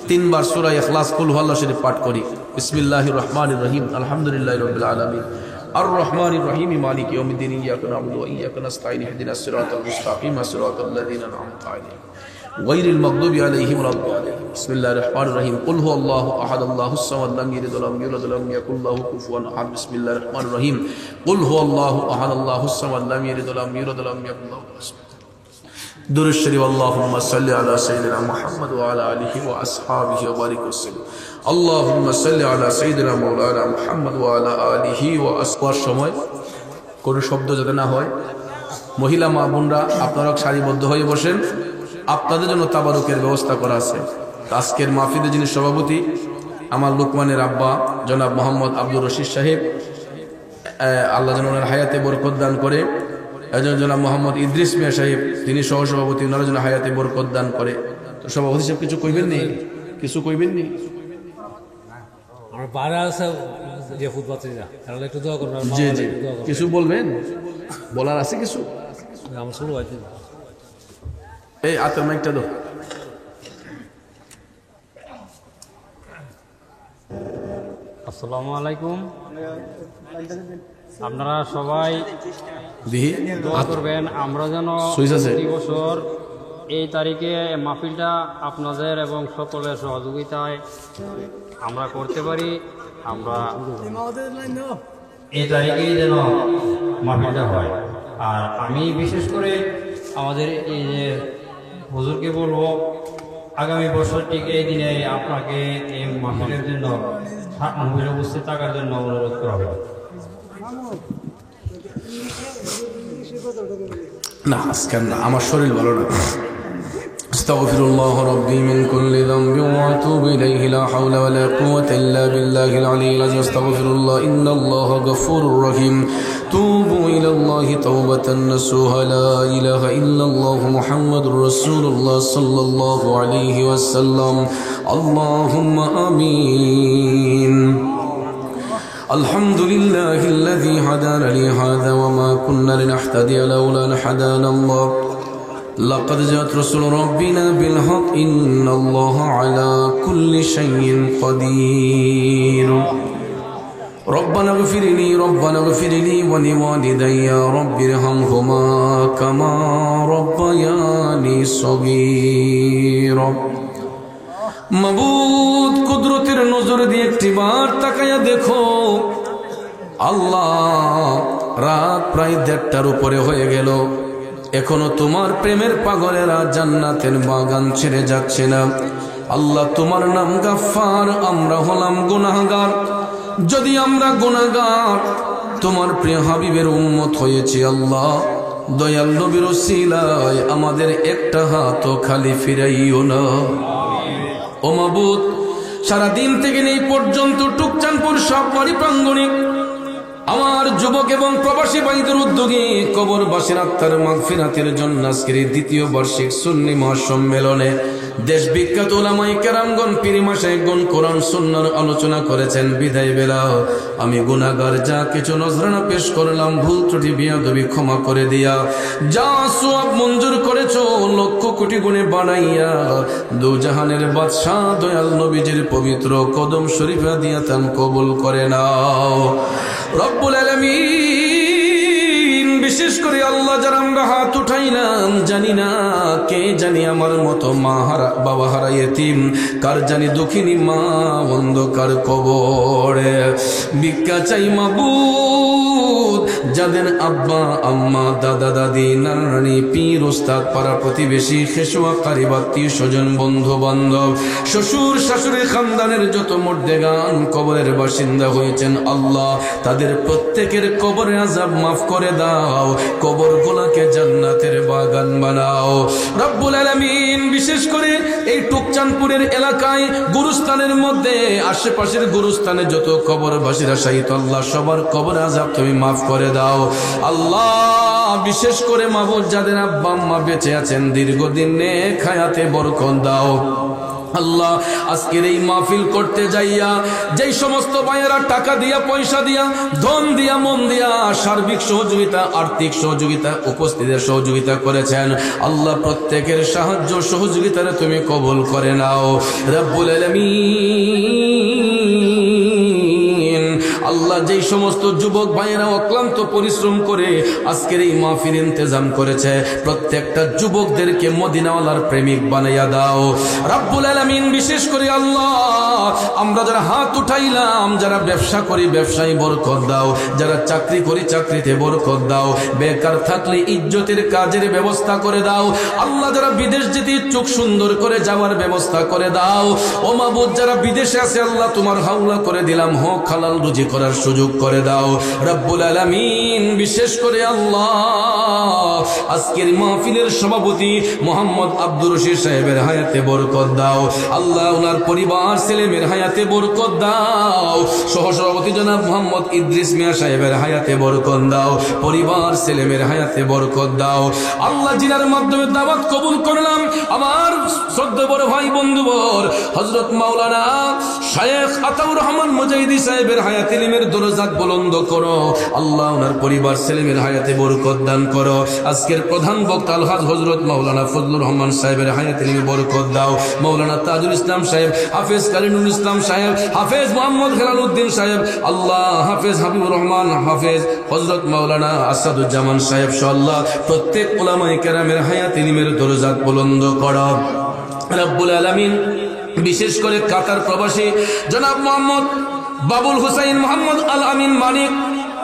3 বার সূরা ইখলাস কুল হুয়াল্লাহু শরীফ পাঠ করি। বিসমিল্লাহির রহমানির রহিম, আলহামদুলিল্লাহি রাব্বিল আলামিন, আর রহমানির রহিম, মালিকি ইয়াউমিদ্দিন, ইয়াকা না'বুদু ওয়া ইয়াকা নাস্তাঈন, ইহদিনাস সিরাতাল মুস্তাকিম, সিরাতাল লাযীনা আন'আমতা আলাইহিম গায়রিল মাগদুবি আলাইহিম ওয়ালাদ-দাল্লিন। বিসমিল্লাহির রহমানির রহিম, কুল হুয়াল্লাহু আহাদ, আল্লাহুস সামাদ, লাম ইয়ালিদ ওয়া লাম ইউলাদ ওয়া লাম ইয়াকুল লাহু কুফুয়ান আহাদ। বিসমিল্লাহির রহমানির রহিম, কুল হুয়াল্লাহু আহাদ, আল্লাহুস সামাদ, লাম ইয়ালিদ ওয়া লাম ইউলাদ ওয়া লাম ইয়াকুল লাহু কুফুয়ান আহাদ। দুরূদ শরীফ, আল্লাহুম্মা সাল্লি আলা সাইয়্যিদিনা মুহাম্মদ ওয়া আলা আলিহি ওয়া আসহাবিহি ওয়া বারিক ওয়াসাল্লিম। আল্লাহুম্মা সাল্লি আলা সাইয়্যিদিনা মাওলানা মুহাম্মদ ওয়া আলা আলিহি ওয়া আসহাবিহি। সময় কোনো শব্দ যাতে না হয়। মহিলা মা বোনরা আপনারা সারিবদ্ধ হয়ে বসেন, আপনাদের জন্য তাবারুকের ব্যবস্থা করা আছে। আজকের মাহফিলে যিনি সভাপতি, আমার লোকমানের আব্বা জনাব মোহাম্মদ আব্দুর রশিদ সাহেব, আল্লাহ যেন ওনার হায়াতে বরকত দান করে। একজন জনাব মোহাম্মদ ইদ্রিস মিয়া সাহেব, তিনি সহসভাপতি, ওনার জন্য হায়াতে বরকত দান করে। তো সভাপতি সাহেব কিছু কইবেন নি? কিছু কইবেন নি? জি জি, কিছু বলবেন? বলার আছে কিছু? এই আতের মাইকটা দাও। আসসালামু আলাইকুম। আপনারা সবাই দোয়া করবেন আমরা যেন প্রতি বছর এই তারিখে মাহফিলটা আপনাদের এবং সকলের সহযোগিতায় আমরা করতে পারি। আমরা এই তারিখেই যেন মাহফিলটা হয়। আর আমি বিশেষ করে আমাদের এই যে হুজুরকে বলবো, আগামী বছর ঠিক এই দিনে আপনাকে এই মাহফিলের জন্য মাহফিলে উপস্থিত থাকার জন্য অনুরোধ করা হবে। না আজকে না, আমার শরীর ভালো না। আস্তাগফিরুল্লাহ রাব্বি মিন কুল্লি যামবি ওয়া আতুবু ইলাইহি, লা হাওলা ওয়া লা কুওয়াতা ইল্লা বিল্লাহিল আলিয়্যিল আযীম। আস্তাগফিরুল্লাহ, ইন্নাল্লাহা গফুরুর রহিম। তুবু ইলাল্লাহি তাওবাতান নাসুহা, লা ইলাহা ইল্লাল্লাহ মুহাম্মাদুর রাসূলুল্লাহ সাল্লাল্লাহু আলাইহি ওয়াসাল্লাম। আল্লাহুম্মা আমিন। الحمد لله الذي هدانا لهذا وما كنا لنهتدي لولا أن هدانا الله لقد جاءت رسل ربنا بالحق إن الله على كل شيء قدير. ربنا اغفر لي ولوالدي رب ارحمهما كما ربياني صغيرا. মাবুদ, কুদরতের নজর দিয়ে একটিবার তাকায়া দেখো আল্লাহ, রাত প্রায় 1:30টার উপরে হয়ে গেল, এখনো তোমার প্রেমের পাগলেরা জান্নাতের বাগান ছেড়ে যাচ্ছে না। আল্লাহ, তোমার নাম গাফফার, আমরা হলাম গুনাহগার। যদি আমরা গুনাহগার তোমার প্রিয় হাবিবের উম্মত হয়েছি, আল্লাহ দয়াল নবীর ওসিলায় আমাদের একটা হাতও খালি ফিরাইও না। ও মাবুদ, সারাদিন থেকে এই পর্যন্ত টুকচানপুর সরকারি প্রাঙ্গণে আমার যুবক এবং প্রবাসী ভাইদের উদ্যোগে কবরবাসীর আত্মার মাগফিরাতের জন্য আজকের 2য় বার্ষিক সুন্নি মহাসম্মেলনে দেশ বিখ্যাত উলামায়ে কেরামগণ পীর মাশায়েখগণ কোরআন সুন্নাহর আলোচনা করেছেন। বিদায় বেলা আমি গুনাহগার যা কিছু নজরানা পেশ করলাম, ভুল ত্রুটি বিয়াদবি ক্ষমা করে দিয়া, যা সওয়াব মঞ্জুর করেছো লক্ষ কোটি গুণে বানাইয়া দু জাহানের বাদশাহ দয়াল নবীজির পবিত্র কদম শরীফে দিয়া তান কবুল করে নাও রব্বুল আলামিন। বিশেষ করে আল্লাহ যারা আমরা হাত উঠাইলাম, জানি না কে জানি আমার মতো মা হারা বাবা হারা ইতিম, কার জানি দুঃখিনী মা অন্ধকার কবরে, ভিক্ষা চাই মাবুদ যাদের আব্বা আম্মা দাদা দাদি নানানি পীর ওস্তাদ পাড়া প্রতিবেশী খেসোয়া কারিব আত্মীয় স্বজন বন্ধু বান্ধব শ্বশুর শাশুড়ি খানদানের যত মুর্দেগান কবরের বাসিন্দা হয়েছেন আল্লাহ তাদের প্রত্যেকের কবরের আযাব মাফ করে দাও, কবর গুলাকে জান্নাতের বাগান বানাও রব্বুল আলামিন। বিশেষ করে এই টুকচাঁদপুরের এলাকায় গুরুস্থানের মধ্যে আশেপাশের গুরুস্থানে যত কবরবাসীরা শাহিদ আল্লাহ সবার কবর আযাব তুমি মাফ করে দাও আল্লাহ। বিশেষ করে মাবুদ যাদের আব্বা আম্মা বেঁচে আছেন দীর্ঘদিন নেক হায়াতে বরকত দাও আল্লাহ। আজকের এই মাহফিল করতে যাইয়া যেই সমস্ত ভাইয়েরা টাকা দিয়া পয়সা দিয়া ধন দিয়া মন দিয়া সার্বিক সহযোগিতা আর্থিক সহযোগিতা উপস্থিতের সহযোগিতা করেছেন আল্লাহ প্রত্যেকের সাহায্য সহযোগিতারে তুমি কবুল করে নাও রব্বুল আলামিন। আল্লাহ যেই সমস্ত যুবক ভাইয়েরা অক্লান্ত পরিশ্রম করে আজকের এই মাহফিল ইন্তজাম করেছে প্রত্যেকটা যুবকদেরকে মদিনাওয়ালার প্রেমিক বানাইয়া দাও রব্বুল আলামিন। বিশেষ করে আল্লাহ আমরা যারা হাত উঠাইলাম, যারা ব্যবসা করি ব্যবসায় বরকত দাও, যারা চাকরি করি চাকরিতে বরকত দাও, বেকার থাকলে ইজ্জতের কাজের ব্যবস্থা করে দাও আল্লাহ। যারা বিদেশ যেতে ইচ্ছুক সুন্দর করে যাওয়ার ব্যবস্থা করে দাও ও মাবুদ। যারা বিদেশে আছে আল্লাহ তোমার হাওলা করে দিলাম, হক হালাল রুজি করার সুযোগ করে দাও রব্বুল আলামিন। বিশেষ করে আল্লাহ আজকের মাহফিলের সভাপতি মোহাম্মদ আব্দুর রশিদ সাহেবের হায়াতে বরকত দাও আল্লাহ, ওনার পরিবার ছেলেমেয়ের হায়াতে বরকত দাও। সহসভাপতি জনাব মোহাম্মদ ইদ্রিস মিয়া সাহেবের হায়াতে বরকত দাও, পরিবার ছেলেমেয়ের হায়াতে বরকত দাও আল্লাহ। জিনার মাধ্যমে দাওয়াত কবুল করলাম আমার শ্রদ্ধেয় বড় ভাই বন্ধুবর হযরত মাওলানা শায়েখ আতাউর রহমান মুজাহিদি সাহেবের হায়াতে ইলমের দরজাত বুলন্দ করো আল্লাহ। ওনার পরিবার ছেলেমেয়ের হায়াতে বরকত দান করো। আজকের প্রধান বক্তা আলহাজ হযরত মাওলানা ফজলুর রহমান সাহেবের হায়াতে ইলমে বরকত দাও। মাওলানা তাজুল ইসলাম সাহেব, হাফেজ কালিমুল ইসলাম সাহেব, হাফেজ মোহাম্মদ হেলালউদ্দিন সাহেব আল্লাহ, হাফেজ হাবিবুর রহমান, হাফেজ হযরত মাওলানা আসাদুজ্জামান সাহেব সহ আল্লাহ প্রত্যেক উলামায়ে কেরামের হায়াতে ইলমের দরজাত বুলন্দ করো রব্বুল আলামিন। বিশেষ করে কাতার প্রবাসী জনাব মোহাম্মদ বাবুল হুসাইন, মোহাম্মদ আল আমিন মানিক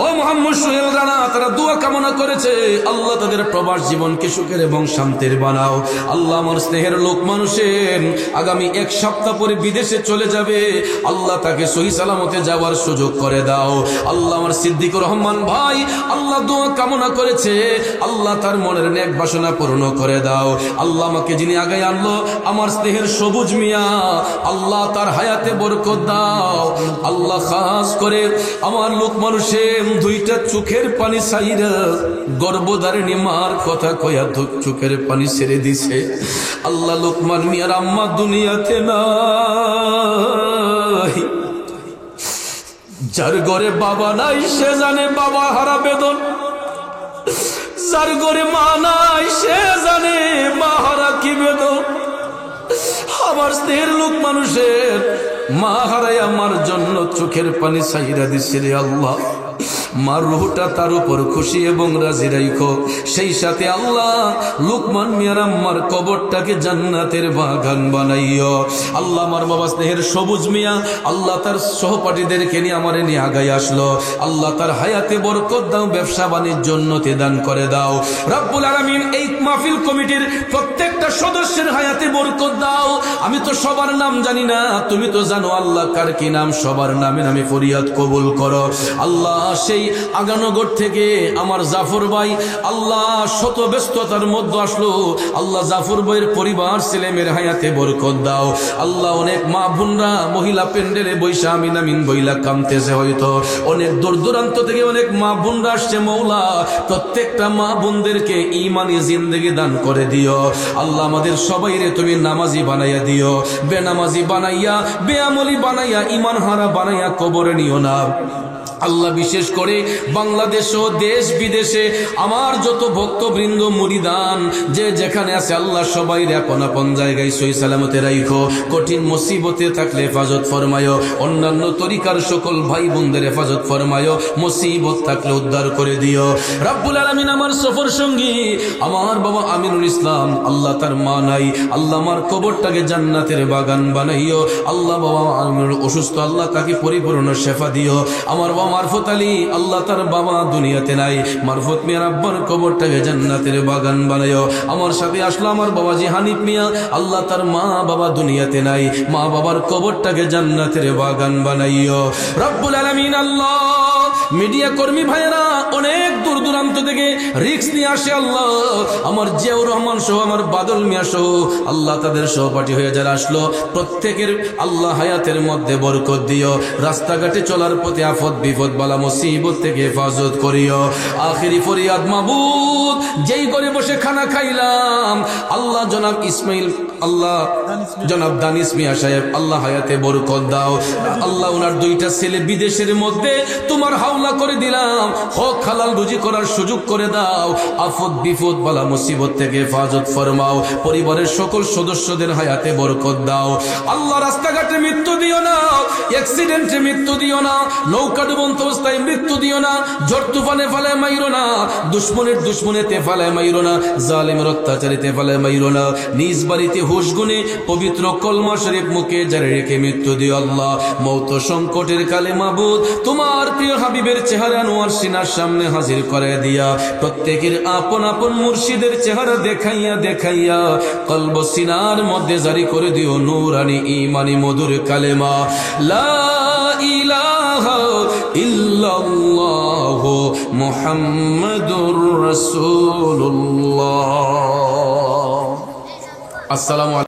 ও মোহাম্মদ সোহেল রানা তারা দোয়া কামনা করেছে আল্লাহ তাদের প্রবাস জীবনকে সুখের এবং শান্তির বানাও আল্লাহ। আমার স্নেহের লোক মানুষের আগামী এক সপ্তাহ পরে বিদেশে চলে যাবে আল্লাহ, তাকে সহি সালামতে যাওয়ার সুযোগ করে দাও আল্লাহ। আমার সিদ্দিকুর রহমান ভাই আল্লাহ দোয়া কামনা করেছে আল্লাহ, তার মনের নেক বাসনা পূর্ণ করে দাও আল্লাহ। আমাকে যিনি আগে আনলো আমার স্নেহের সবুজ মিয়া আল্লাহ, তার হায়াতে বরকত দাও আল্লাহ। খাস করে আমার লোক মানুষের দুইটা চোখের পানি সাইরা গর্ভধারিণী মার কথা কয়া চোখের পানি ছেড়ে দিছে আল্লাহ। লোকমান মিয়ার আম্মা দুনিয়াতে নাই, যার ঘরে বাবা নাই সে জানে বাবা হারা বেদন, যার ঘরে মা নাই সে জানে মা হারা কি বেদন। আমার স্নেহের লোক মানুষের মা হারাই আমার জন্য চোখের পানি সাইরা দিছে রে আল্লাহ। মার রুহটা তার উপর খুশি এবং রাজি রাখো। সেই সাথে আল্লাহ লুকমান মিয়ার আম্মার কবরটাকে জান্নাতের বাগান বানাইও আল্লাহ। আমার বাবা স্নেহের সবুজ মিয়া আল্লাহ তার সহপাঠীদেরকে নিয়ে আমারে নিয়ে আগায় আসলো আল্লাহ, তার হায়াতে বরকত দাও, ব্যবসা বাণিজ্য উন্নতি দান করে দাও রব্বুল আলামিন। এই মাহফিল কমিটির প্রত্যেকটা সদস্যের হায়াতে বরকত দাও। আমি তো সবার নাম জানি না, তুমি তো জানো আল্লাহ কার কি নাম, সবার নামে নামে ফরিয়াদ কবুল করো আল্লাহ। সেই সেই আগানগর থেকে আমার জাফর ভাই আল্লাহ শত ব্যস্ততার মধ্যে আসলো। আল্লাহ জাফর ভাইয়ের পরিবার ছেলে মেয়ের হায়াতে বরকত দাও আল্লাহ। অনেক মা বোনরা মহিলা প্যান্ডেলে বৈশা আমিন আমিন বইলা কামতেছে, হয়তো অনেক দূর দূরান্ত থেকে অনেক মা বোনরা আসছে। মৌলা প্রত্যেকটা মা বোনদেরকে ঈমানি জিন্দেগি দান করে দিও আল্লাহ। আমাদের সবাইরে তুমি নামাজি বানাইয়া দিও, বেনামাজি বানাইয়া বেআমলি বানাইয়া ঈমান হারা বানাইয়া কবরে নিও না আল্লাহ। বিশেষ করে বাংলাদেশ ও দেশ বিদেশে আমার যত ভক্তবৃন্দ মুরিদান যে যেখানে আছে আল্লাহ সবাই আপন আপন জায়গায় সহি সালামতে রাখো। কঠিন মুসিবতে থাকলে হেফাজত ফরমায়ো, অন্যান্য তরিকার সকল ভাই বোনদের হেফাজত ফরমায়ো, মুসিবত থাকলে উদ্ধার করে দিও রব্বুল আলামিন। আমার সফর সঙ্গী আমার বাবা আমিনুল ইসলাম, আল্লাহ তার মা নাই, আল্লাহ আমার কবরটাকে জান্নাতের বাগান বানাইও আল্লাহ। বাবা আমিনুল অসুস্থ, আল্লাহ তাকে পরিপূর্ণ শেফা দিও। আমার বাবা মারফত আলী, আল্লাহ তার বাবা দুনিয়াতে নাই, মারফত মিয়ার আব্বার কবরটাকে জান্নাতের বাগান বানাইও। আমার সাথে আসলো আমার বাবাজি হানিফ মিয়া, আল্লাহ তার মা বাবা দুনিয়াতে নাই, মা বাবার কবরটাকে জান্নাতের বাগান বানাইও রব্বুল আলামিন। আল্লাহ মিডিয়া কর্মী ভাইয়েরা অনেক দূর দূরান্ত থেকে রিক্স নিয়ে আসে আল্লাহ। আমার জিয়াউর রহমান সহ আমার বাদল মিয়া সহ আল্লাহ তাদের সহপাঠী হয়ে যারা আসলো প্রত্যেকের আল্লাহ হায়াতের মধ্যে বরকত দিও। রাস্তাঘাটে চলার পথে আফত বিপদ বালা মুসিবত থেকে হেফাজত করিও। আখিরি ফরিয়াদ মাবুদ, যেই করে বসে খানা খাইলাম আল্লাহ জনাব ইসমাইল আল্লাহ জনাব দানিশ মিয়া সাহেব আল্লাহ হায়াতে বরকত দাও আল্লাহ। ওনার দুইটা ছেলে বিদেশের মধ্যে তোমার হাওলা করে দিলাম, হক হালাল রুজি করার সুযোগ করে দাও। আফত বিপদ বালা মুসিবত থেকে হেফাজত ফরমাও। পরিবারের সকল সদস্যদের হায়াতে বরকত দাও আল্লাহ। রাস্তাঘাটে মৃত্যু দিও না, অ্যাক্সিডেন্টে মৃত্যু দিও না, নৌকা ডুবন্ত অবস্থায় মৃত্যু দিও না, ঝড় তুফানে ফালায় মাইরো না, দুশ্মনের দুশ্মনেতে ফালায় মাইরো না, জালেমের অত্যাচারিতে ফালায় মাইরো না। নিজ বাড়িতে হুশ গুনে পবিত্র কলমা শরীফ মুখে জারি রেখে মৃত্যু দিও আল্লাহ। মৌত সংকটের কালে মাবুদ তোমার প্রিয় হাবিবের চেহারা আনোয়ার সিনার সামনে হাজির করে দিয়া প্রত্যেকের আপন আপন মুর্শিদের চেহারা দেখাইয়া দেখাইয়া কলব সিনার মধ্যে জারি করে দিও নূরানি ঈমানি মধুর কালেমা লা ইলাহা ইল্লাল্লাহ মুহাম্মাদুর রাসূলুল্লাহ। আসসালামু আলাইকুম।